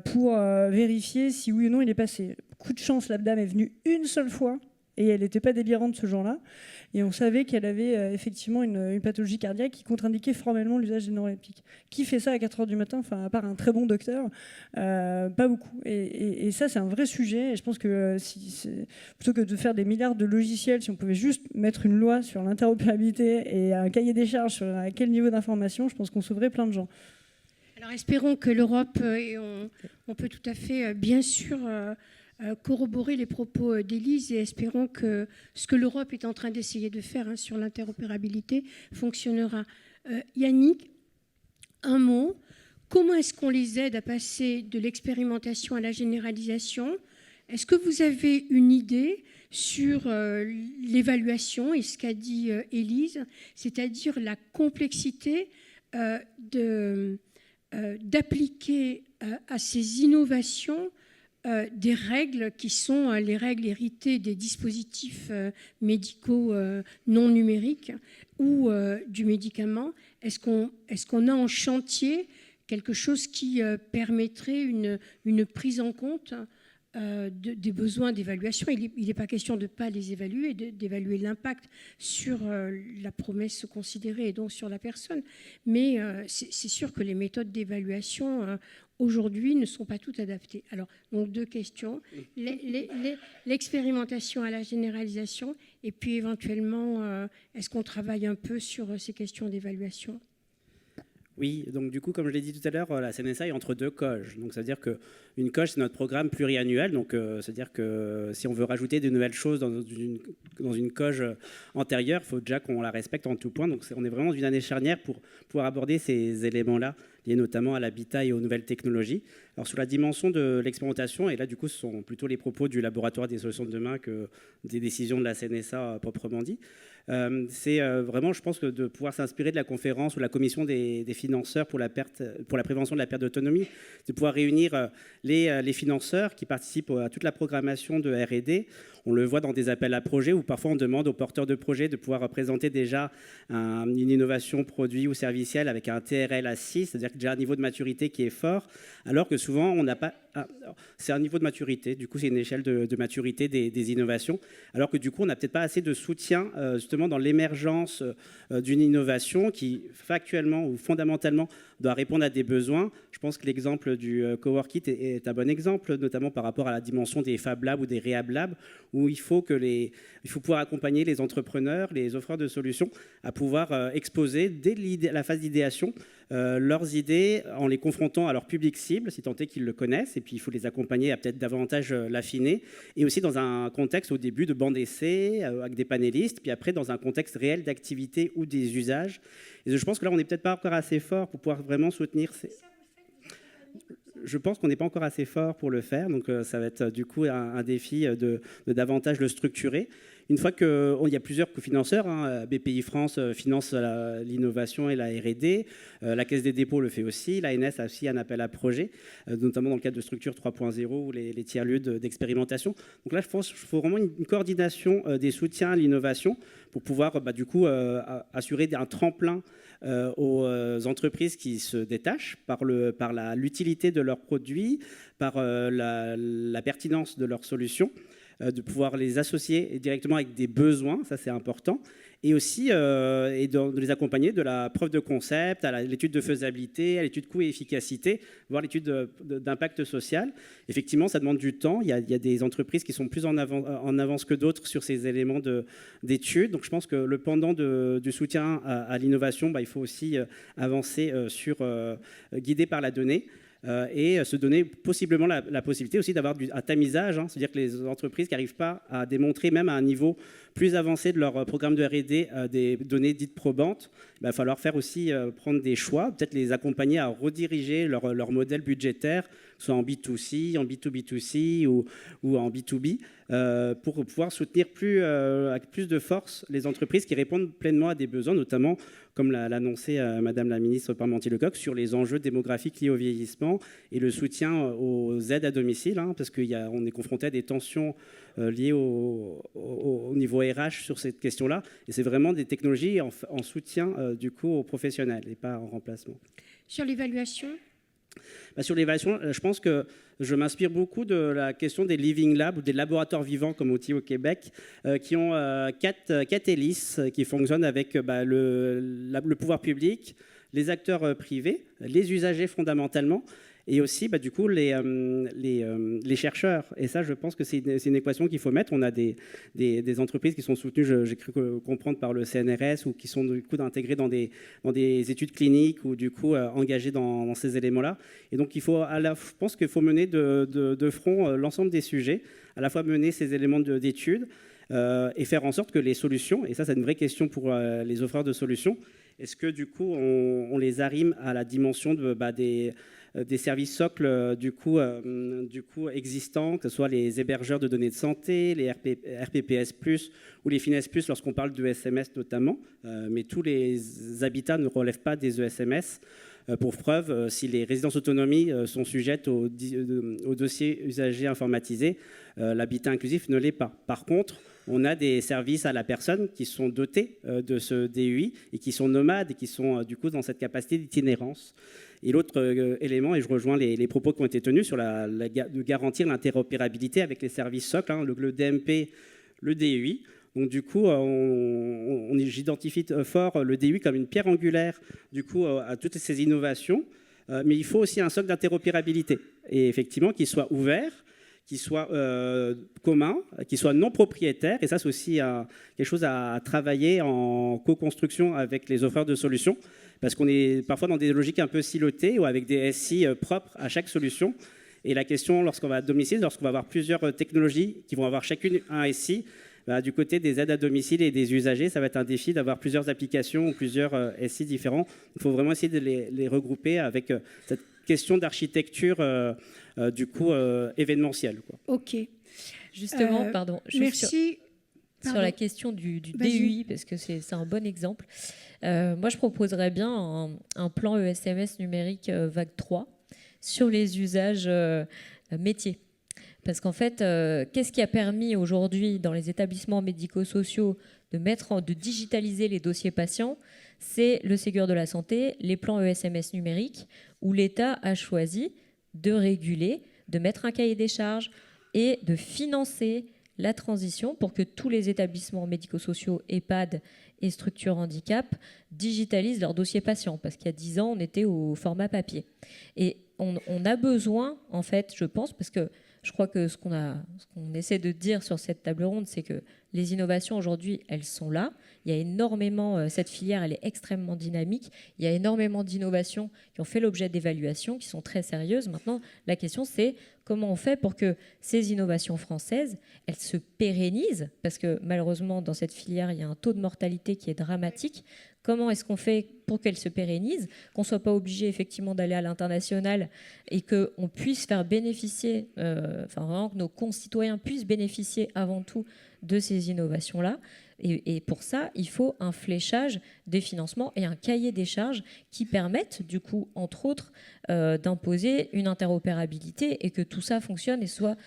D: pour vérifier si oui ou non il est passé. Coup de chance, la dame est venue une seule fois et elle n'était pas délirante ce jour-là. Et on savait qu'elle avait effectivement une pathologie cardiaque qui contre-indiquait formellement l'usage des neuroleptiques. Qui fait ça à 4h du matin, enfin, à part un très bon docteur, pas beaucoup. Et ça, c'est un vrai sujet. Et je pense que plutôt que de faire des milliards de logiciels, si on pouvait juste mettre une loi sur l'interopérabilité et un cahier des charges sur à quel niveau d'information, je pense qu'on sauverait plein de gens.
B: Alors espérons que l'Europe, et on peut tout à fait, bien sûr... corroborer les propos d'Élise et espérons que ce que l'Europe est en train d'essayer de faire sur l'interopérabilité fonctionnera. Yannick, un mot. Comment est-ce qu'on les aide à passer de l'expérimentation à la généralisation ? Est-ce que vous avez une idée sur l'évaluation et ce qu'a dit Élise, c'est-à-dire la complexité d'appliquer à ces innovations des règles qui sont les règles héritées des dispositifs médicaux non numériques ou du médicament. Est-ce qu'on a en chantier quelque chose qui permettrait une prise en compte des besoins d'évaluation ? Il n'est pas question de ne pas les évaluer, d'évaluer l'impact sur la promesse considérée et donc sur la personne. Mais c'est sûr que les méthodes d'évaluation aujourd'hui ne sont pas toutes adaptées. Alors, donc deux questions. L'expérimentation à la généralisation et puis éventuellement, est-ce qu'on travaille un peu sur ces questions d'évaluation ?
L: Oui, donc du coup, comme je l'ai dit tout à l'heure, la CNSA est entre deux COG. Donc ça veut dire qu'une COG, c'est notre programme pluriannuel. Donc c'est-à-dire que si on veut rajouter de nouvelles choses dans une COG antérieure, il faut déjà qu'on la respecte en tout point. Donc on est vraiment dans une année charnière pour pouvoir aborder ces éléments-là, liés notamment à l'habitat et aux nouvelles technologies. Alors sur la dimension de l'expérimentation, et là du coup ce sont plutôt les propos du laboratoire des solutions de demain que des décisions de la CNSA proprement dit. C'est vraiment, je pense, que de pouvoir s'inspirer de la conférence ou la commission des financeurs pour la prévention de la perte d'autonomie, de pouvoir réunir les financeurs qui participent à toute la programmation de R&D. On le voit dans des appels à projets où parfois on demande aux porteurs de projets de pouvoir présenter déjà une innovation produit ou servicielle avec un TRL à 6, c'est-à-dire déjà un niveau de maturité qui est fort, alors que souvent on n'a pas... c'est un niveau de maturité, du coup c'est une échelle de maturité des innovations, alors que du coup on n'a peut-être pas assez de soutien justement dans l'émergence d'une innovation qui factuellement ou fondamentalement doit répondre à des besoins. Je pense que l'exemple du Coworkit est un bon exemple, notamment par rapport à la dimension des Fab Labs ou des Rehab Labs, où il faut pouvoir accompagner les entrepreneurs, les offreurs de solutions à pouvoir exposer dès la phase d'idéation leurs idées en les confrontant à leur public cible, si tant est qu'ils le connaissent, et puis il faut les accompagner à peut-être davantage l'affiner, et aussi dans un contexte au début de banc d'essai avec des panélistes, puis après dans un contexte réel d'activité ou des usages. Et je pense que là, on n'est peut-être pas encore assez fort pour pouvoir vraiment soutenir Je pense qu'on n'est pas encore assez fort pour le faire, donc ça va être du coup un défi de davantage le structurer. Une fois qu'il y a plusieurs cofinanceurs, BPI France finance l'innovation et la R&D, la Caisse des dépôts le fait aussi, l'ANS a aussi un appel à projet, notamment dans le cadre de structure 3.0 ou les tiers-lieux d'expérimentation. Donc là, je pense qu'il faut vraiment une coordination des soutiens à l'innovation pour pouvoir du coup assurer un tremplin aux entreprises qui se détachent par l'utilité de leurs produits, par la pertinence de leurs solutions, de pouvoir les associer directement avec des besoins, ça c'est important, et aussi de les accompagner de la preuve de concept, à l'étude de faisabilité, à l'étude coût et efficacité, voire l'étude d'impact social. Effectivement, ça demande du temps. Il y a des entreprises qui sont plus en avance que d'autres sur ces éléments d'études. Donc je pense que le pendant du soutien à l'innovation, il faut aussi avancer guidé par la donnée. Et se donner possiblement la possibilité aussi d'avoir un tamisage, c'est-à-dire que les entreprises qui n'arrivent pas à démontrer même à un niveau plus avancé de leur programme de R&D des données dites probantes, il va falloir faire aussi prendre des choix, peut-être les accompagner à rediriger leur modèle budgétaire, soit en B2C, en B2B2C ou en B2B, pour pouvoir soutenir avec plus de force les entreprises qui répondent pleinement à des besoins, notamment, comme l'a annoncé Madame la ministre Parmentier-Lecoq, sur les enjeux démographiques liés au vieillissement et le soutien aux aides à domicile, parce qu'on est confronté à des tensions liées au niveau RH sur cette question-là. Et c'est vraiment des technologies en soutien du coup aux professionnels et pas en remplacement.
B: Sur l'évaluation ?
L: Sur l'évaluation, je pense que je m'inspire beaucoup de la question des Living Labs ou des laboratoires vivants comme outil au Québec, qui ont 4 hélices qui fonctionnent avec le pouvoir public, les acteurs privés, les usagers fondamentalement, et aussi du coup les chercheurs. Et ça, je pense que c'est une équation qu'il faut mettre. On a des entreprises qui sont soutenues, j'ai cru comprendre, par le CNRS, ou qui sont du coup intégrées dans des études cliniques ou du coup engagées dans ces éléments-là. Et donc je pense qu'il faut mener de front l'ensemble des sujets, à la fois mener ces éléments d'études et faire en sorte que les solutions, et ça c'est une vraie question pour les offreurs de solutions, est-ce que du coup on les arrime à la dimension des services socles du coup existants, que ce soit les hébergeurs de données de santé, les RPPS+, ou les FINES+, lorsqu'on parle de SMS notamment, mais tous les habitats ne relèvent pas des ESMS. Pour preuve, si les résidences autonomie sont sujettes au dossier usager informatisé, l'habitat inclusif ne l'est pas. Par contre, on a des services à la personne qui sont dotés de ce DUI et qui sont nomades et qui sont du coup dans cette capacité d'itinérance. Et l'autre élément, et je rejoins les propos qui ont été tenus sur de garantir l'interopérabilité avec les services socles, le DMP, le DUI. Donc du coup, j'identifie fort le DUI comme une pierre angulaire du coup à toutes ces innovations, mais il faut aussi un socle d'interopérabilité, et effectivement qu'il soit ouvert, qui soit commun, qui soit non propriétaire. Et ça, c'est aussi quelque chose à travailler en co-construction avec les offreurs de solutions, parce qu'on est parfois dans des logiques un peu silotées ou avec des SI propres à chaque solution. Et la question, lorsqu'on va à domicile, lorsqu'on va avoir plusieurs technologies qui vont avoir chacune un SI, du côté des aides à domicile et des usagers, ça va être un défi d'avoir plusieurs applications ou plusieurs SI différents. Il faut vraiment essayer de les regrouper avec cette question d'architecture événementielle.
B: OK.
E: Justement, pardon.
B: Merci.
E: Sur la question du DUI, parce que c'est un bon exemple. Moi, je proposerais bien un plan ESMS numérique vague 3 sur les usages métiers. Parce qu'en fait, qu'est-ce qui a permis aujourd'hui dans les établissements médico-sociaux de digitaliser les dossiers patients? C'est le Ségur de la santé, les plans ESMS numériques, où l'État a choisi de réguler, de mettre un cahier des charges et de financer la transition pour que tous les établissements médico-sociaux, EHPAD et structures handicap digitalisent leurs dossiers patients. Parce qu'il y a 10 ans, on était au format papier. Et on a besoin, en fait, je pense, parce que je crois que ce qu'on essaie de dire sur cette table ronde, c'est que les innovations aujourd'hui, elles sont là. Il y a énormément, cette filière, elle est extrêmement dynamique. Il y a énormément d'innovations qui ont fait l'objet d'évaluations, qui sont très sérieuses. Maintenant, la question, c'est comment on fait pour que ces innovations françaises, elles se pérennisent? Parce que malheureusement, dans cette filière, il y a un taux de mortalité qui est dramatique. Comment est-ce qu'on fait pour qu'elle se pérennise, qu'on ne soit pas obligé effectivement d'aller à l'international et qu'on puisse faire bénéficier, vraiment que nos concitoyens puissent bénéficier avant tout de ces innovations-là. Et pour ça, il faut un fléchage des financements et un cahier des charges qui permettent, du coup, entre autres, d'imposer une interopérabilité et que tout ça fonctionne et soit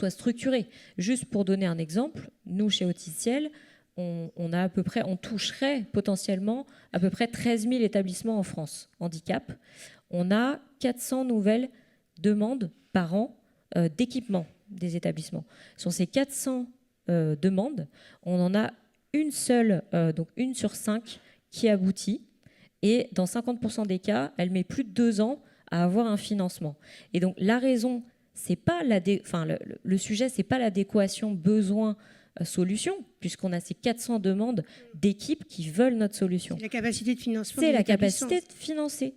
E: structuré. Juste pour donner un exemple, nous, chez Auticiel, on toucherait potentiellement à peu près 13 000 établissements en France, handicap. On a 400 nouvelles demandes par an d'équipement des établissements. Sur ces 400 demandes, on en a une seule, donc 1 sur 5, qui aboutit. Et dans 50% des cas, elle met plus de 2 ans à avoir un financement. Et donc la raison, c'est pas le sujet, c'est pas l'adéquation besoin-solution, puisqu'on a ces 400 demandes d'équipes qui veulent notre solution.
B: C'est la capacité de financement.
E: C'est la capacité de financer.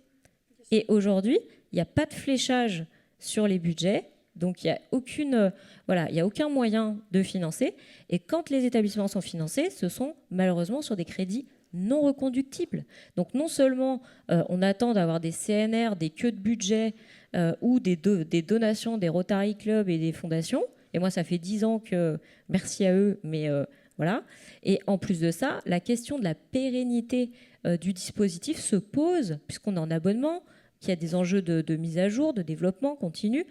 E: Et aujourd'hui, il n'y a pas de fléchage sur les budgets. Donc, il n'y a aucun moyen de financer. Et quand les établissements sont financés, ce sont malheureusement sur des crédits non reconductibles. Donc, non seulement on attend d'avoir des CNR, des queues de budget ou des donations des Rotary Club et des fondations. Et moi, ça fait 10 ans que merci à eux, mais voilà. Et en plus de ça, la question de la pérennité du dispositif se pose, puisqu'on est en abonnement, qu'il y a des enjeux de mise à jour, de développement continu,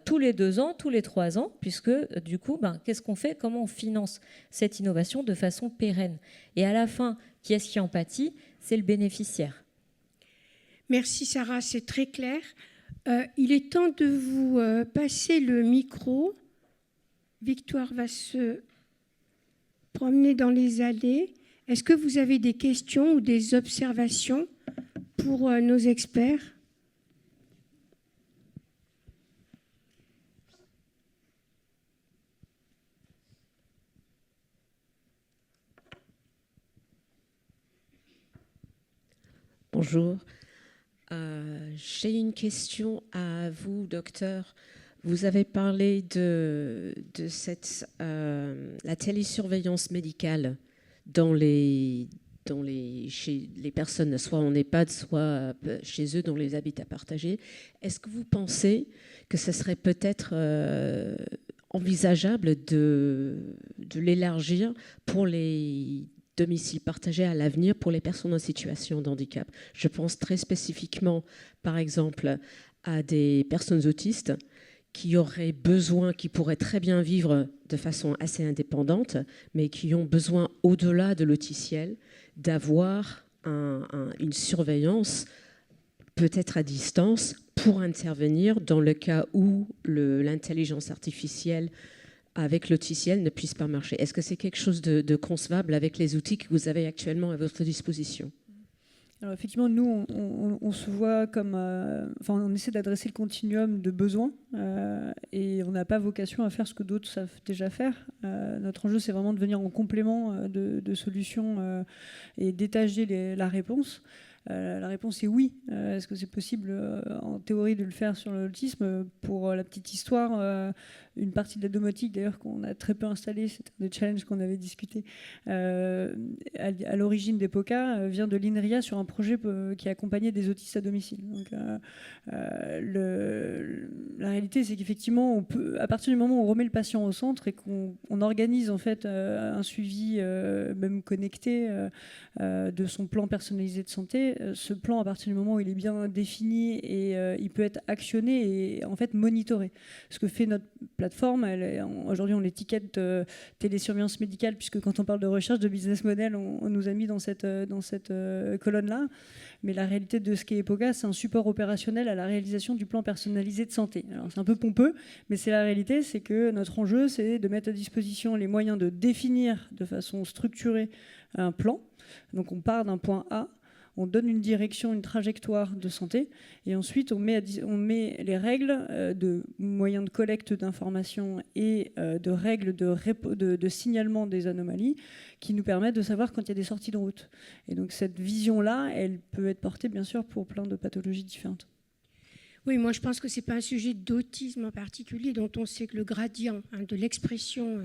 E: tous les 2 ans, tous les 3 ans, puisque du coup, qu'est-ce qu'on fait? Comment on finance cette innovation de façon pérenne? Et à la fin, qui est-ce qui en pâtit? C'est le bénéficiaire.
B: Merci Sarah, c'est très clair. Il est temps de vous passer le micro. Victoire va se promener dans les allées. Est-ce que vous avez des questions ou des observations pour nos experts?
M: Bonjour. J'ai une question à vous, docteur. Vous avez parlé de la télésurveillance médicale chez les personnes, soit en EHPAD, soit chez eux dans les habitats partagés. Est-ce que vous pensez que ce serait peut-être envisageable de l'élargir pour les domiciles partagés à l'avenir pour les personnes en situation de handicap? Je pense très spécifiquement, par exemple, à des personnes autistes qui auraient besoin, qui pourraient très bien vivre de façon assez indépendante, mais qui ont besoin, au-delà de l'Auticiel, d'avoir une surveillance, peut-être à distance, pour intervenir dans le cas où l'intelligence artificielle avec l'Auticiel ne puisse pas marcher. Est-ce que c'est quelque chose de concevable avec les outils que vous avez actuellement à votre disposition?
D: Alors effectivement, nous, on se voit comme... on essaie d'adresser le continuum de besoins et on n'a pas vocation à faire ce que d'autres savent déjà faire. Notre enjeu, c'est vraiment de venir en complément de solutions et d'étager la réponse. La réponse est oui. Est-ce que c'est possible en théorie de le faire sur l'autisme? Pour la petite histoire, une partie de la domotique d'ailleurs qu'on a très peu installée, c'était un des challenges qu'on avait discuté à l'origine d'EPOCA, vient de l'INRIA sur un projet qui accompagnait des autistes à domicile. Donc, la réalité, c'est qu'effectivement, on peut, à partir du moment où on remet le patient au centre et qu'on organise en fait un suivi même connecté de son plan personnalisé de santé, ce plan, à partir du moment où il est bien défini et il peut être actionné et en fait monitoré. Ce que fait notre plateforme, aujourd'hui on l'étiquette télésurveillance médicale, puisque quand on parle de recherche de business model, on nous a mis dans cette colonne-là. Mais la réalité de ce qu'est EPOCA, c'est un support opérationnel à la réalisation du plan personnalisé de santé. Alors c'est un peu pompeux, mais c'est la réalité, c'est que notre enjeu, c'est de mettre à disposition les moyens de définir de façon structurée un plan. Donc on part d'un point A, on donne une direction, une trajectoire de santé, et ensuite on met les règles de moyens de collecte d'informations et de règles de signalement des anomalies qui nous permettent de savoir quand il y a des sorties de route. Et donc cette vision-là, elle peut être portée bien sûr pour plein de pathologies différentes.
B: Oui, moi je pense que ce n'est pas un sujet d'autisme en particulier, dont on sait que le gradient de l'expression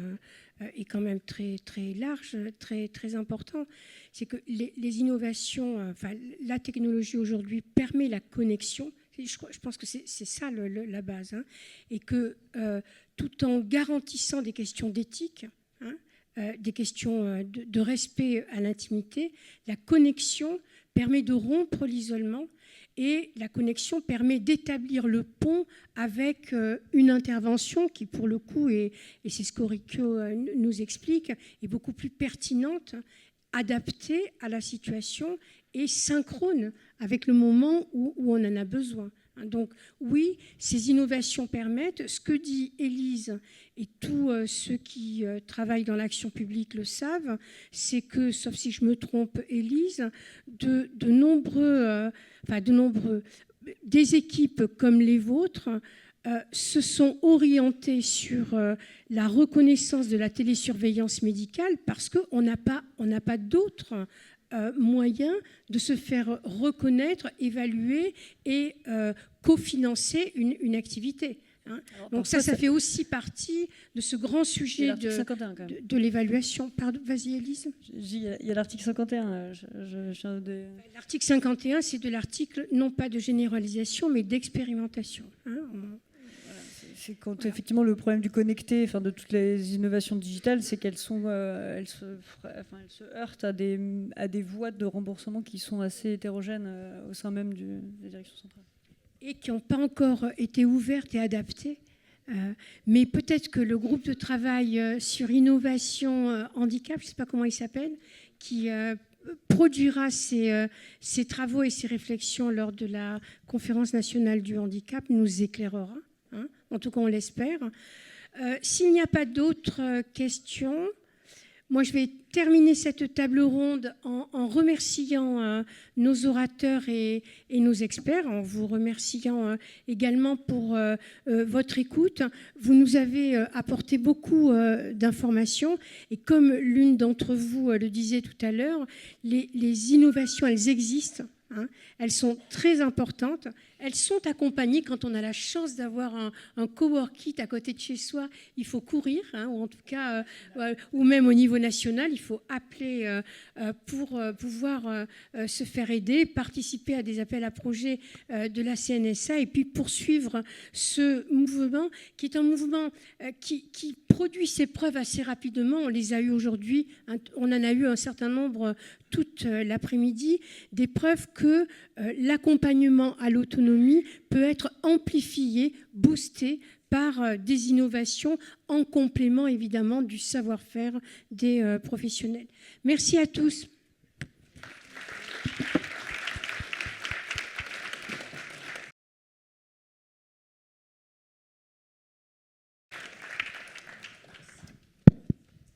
B: est quand même très, très large, très, très important. C'est que les innovations, la technologie aujourd'hui permet la connexion. Je pense que c'est ça la base. Et que tout en garantissant des questions d'éthique, des questions de respect à l'intimité, la connexion permet de rompre l'isolement. Et la connexion permet d'établir le pont avec une intervention qui, pour le coup, et c'est ce qu'Auricchio nous explique, est beaucoup plus pertinente, adaptée à la situation et synchrone avec le moment où on en a besoin. Donc oui, ces innovations permettent, ce que dit Élise et tous ceux qui travaillent dans l'action publique le savent, c'est que, sauf si je me trompe Élise, des équipes comme les vôtres se sont orientées sur la reconnaissance de la télésurveillance médicale parce qu'on n'a pas d'autres moyen de se faire reconnaître, évaluer et cofinancer une activité. Donc ça fait aussi partie de ce grand sujet de l'évaluation. Pardon, vas-y Élise.
D: Il y a l'article 51.
B: L'article 51, c'est de l'article non pas de généralisation, mais d'expérimentation.
D: C'est quand effectivement le problème du connecté, de toutes les innovations digitales, c'est qu'elles se heurtent à des voies de remboursement qui sont assez hétérogènes au sein même des directions centrales.
B: Et qui n'ont pas encore été ouvertes et adaptées. Mais peut-être que le groupe de travail sur innovation handicap, je ne sais pas comment il s'appelle, qui produira ces travaux et ces réflexions lors de la conférence nationale du handicap nous éclairera. En tout cas, on l'espère. S'il n'y a pas d'autres questions, moi, je vais terminer cette table ronde en remerciant nos orateurs et nos experts, en vous remerciant également pour votre écoute. Vous nous avez apporté beaucoup d'informations et comme l'une d'entre vous le disait tout à l'heure, les innovations, elles existent. Elles sont très importantes. Elles sont accompagnées quand on a la chance d'avoir un coworking à côté de chez soi. Il faut courir, ou en tout cas, ou même au niveau national, il faut appeler pour pouvoir se faire aider, participer à des appels à projets de la CNSA et puis poursuivre ce mouvement qui est un mouvement qui produit ses preuves assez rapidement. On les a eues aujourd'hui, on en a eu un certain nombre toute l'après-midi, des preuves que l'accompagnement à l'autonomie peut être amplifié, boosté par des innovations en complément évidemment du savoir-faire des professionnels. Merci à tous.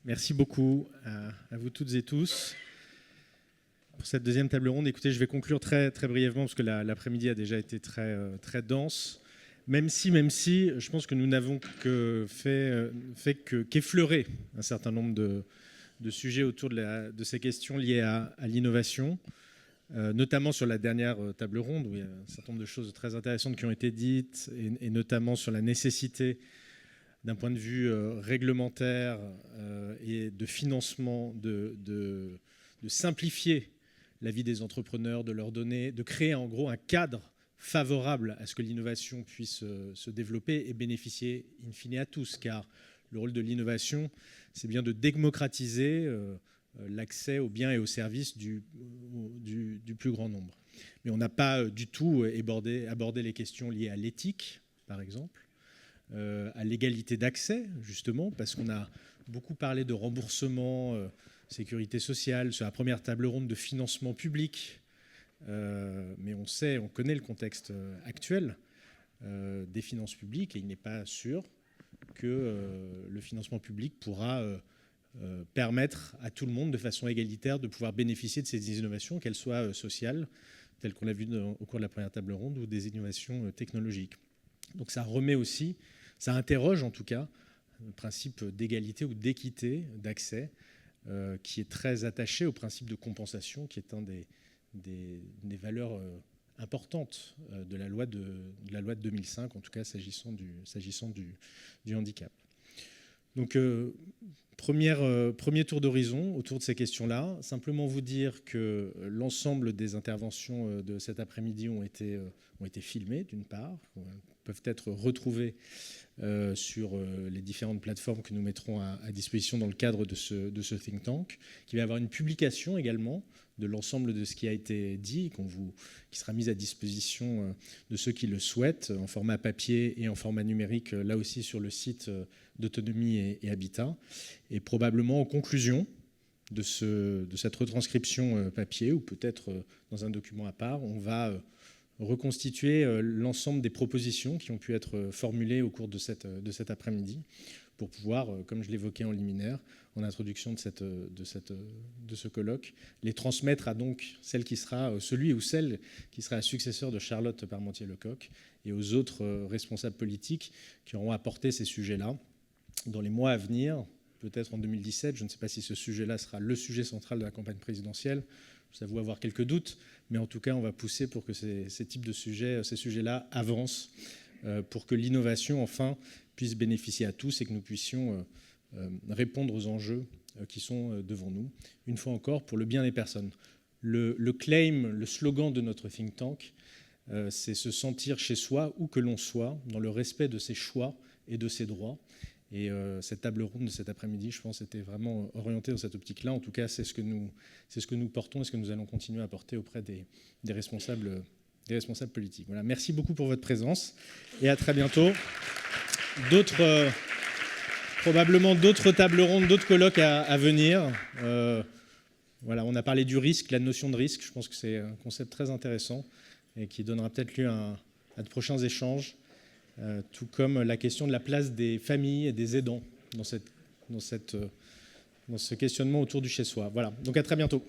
A: Merci beaucoup à vous toutes et tous. pour cette deuxième table ronde. Écoutez, je vais conclure très, très brièvement parce que l'après-midi a déjà été très, très dense. Même si, je pense que nous n'avons qu'effleurer un certain nombre de sujets autour de ces questions liées à l'innovation, notamment sur la dernière table ronde où il y a un certain nombre de choses très intéressantes qui ont été dites, et notamment sur la nécessité d'un point de vue réglementaire et de financement de simplifier la vie des entrepreneurs, de leur donner, de créer en gros un cadre favorable à ce que l'innovation puisse se développer et bénéficier in fine à tous, car le rôle de l'innovation, c'est bien de démocratiser l'accès aux biens et aux services du plus grand nombre. Mais on n'a pas du tout abordé les questions liées à l'éthique, par exemple, à l'égalité d'accès, justement, parce qu'on a beaucoup parlé de remboursement, sécurité sociale, sur la première table ronde de financement public. Mais on connaît le contexte actuel des finances publiques et il n'est pas sûr que le financement public pourra permettre à tout le monde de façon égalitaire de pouvoir bénéficier de ces innovations, qu'elles soient sociales, telles qu'on l'a vu au cours de la première table ronde, ou des innovations technologiques. Donc ça remet aussi, ça interroge en tout cas le principe d'égalité ou d'équité d'accès qui est très attaché au principe de compensation, qui est un des valeurs importantes de la loi de 2005, en tout cas s'agissant du handicap. Donc, premier tour d'horizon autour de ces questions-là. Simplement vous dire que l'ensemble des interventions de cet après-midi ont été filmées, d'une part, peuvent être retrouvées sur les différentes plateformes que nous mettrons à disposition dans le cadre de ce think tank, qui va avoir une publication également de l'ensemble de ce qui a été dit, qui sera mis à disposition de ceux qui le souhaitent, en format papier et en format numérique, là aussi sur le site d'Autonomie et Habitat. Et probablement en conclusion de cette retranscription papier, ou peut-être dans un document à part, on va reconstituer l'ensemble des propositions qui ont pu être formulées au cours de cet après-midi, pour pouvoir, comme je l'évoquais en liminaire, en introduction de ce colloque, les transmettre à donc celui ou celle qui sera successeur de Charlotte Parmentier-Lecocq et aux autres responsables politiques qui auront apporté ces sujets-là dans les mois à venir, peut-être en 2017. Je ne sais pas si ce sujet-là sera le sujet central de la campagne présidentielle. Je vous avoir quelques doutes, mais en tout cas, on va pousser pour que ces types de sujets, ces sujets-là avancent, pour que l'innovation, enfin, puisse bénéficier à tous et que nous puissions répondre aux enjeux qui sont devant nous, une fois encore, pour le bien des personnes. Le claim, le slogan de notre think tank, c'est se sentir chez soi, où que l'on soit, dans le respect de ses choix et de ses droits. Et cette table ronde de cet après-midi, je pense, était vraiment orientée dans cette optique-là. En tout cas, c'est ce que nous portons et ce que nous allons continuer à porter auprès des responsables politiques. Voilà, merci beaucoup pour votre présence et à très bientôt. Probablement d'autres tables rondes, d'autres colloques à venir. Voilà, on a parlé du risque, la notion de risque. Je pense que c'est un concept très intéressant et qui donnera peut-être lieu à de prochains échanges. Tout comme la question de la place des familles et des aidants dans ce questionnement autour du chez-soi. Voilà, donc à très bientôt.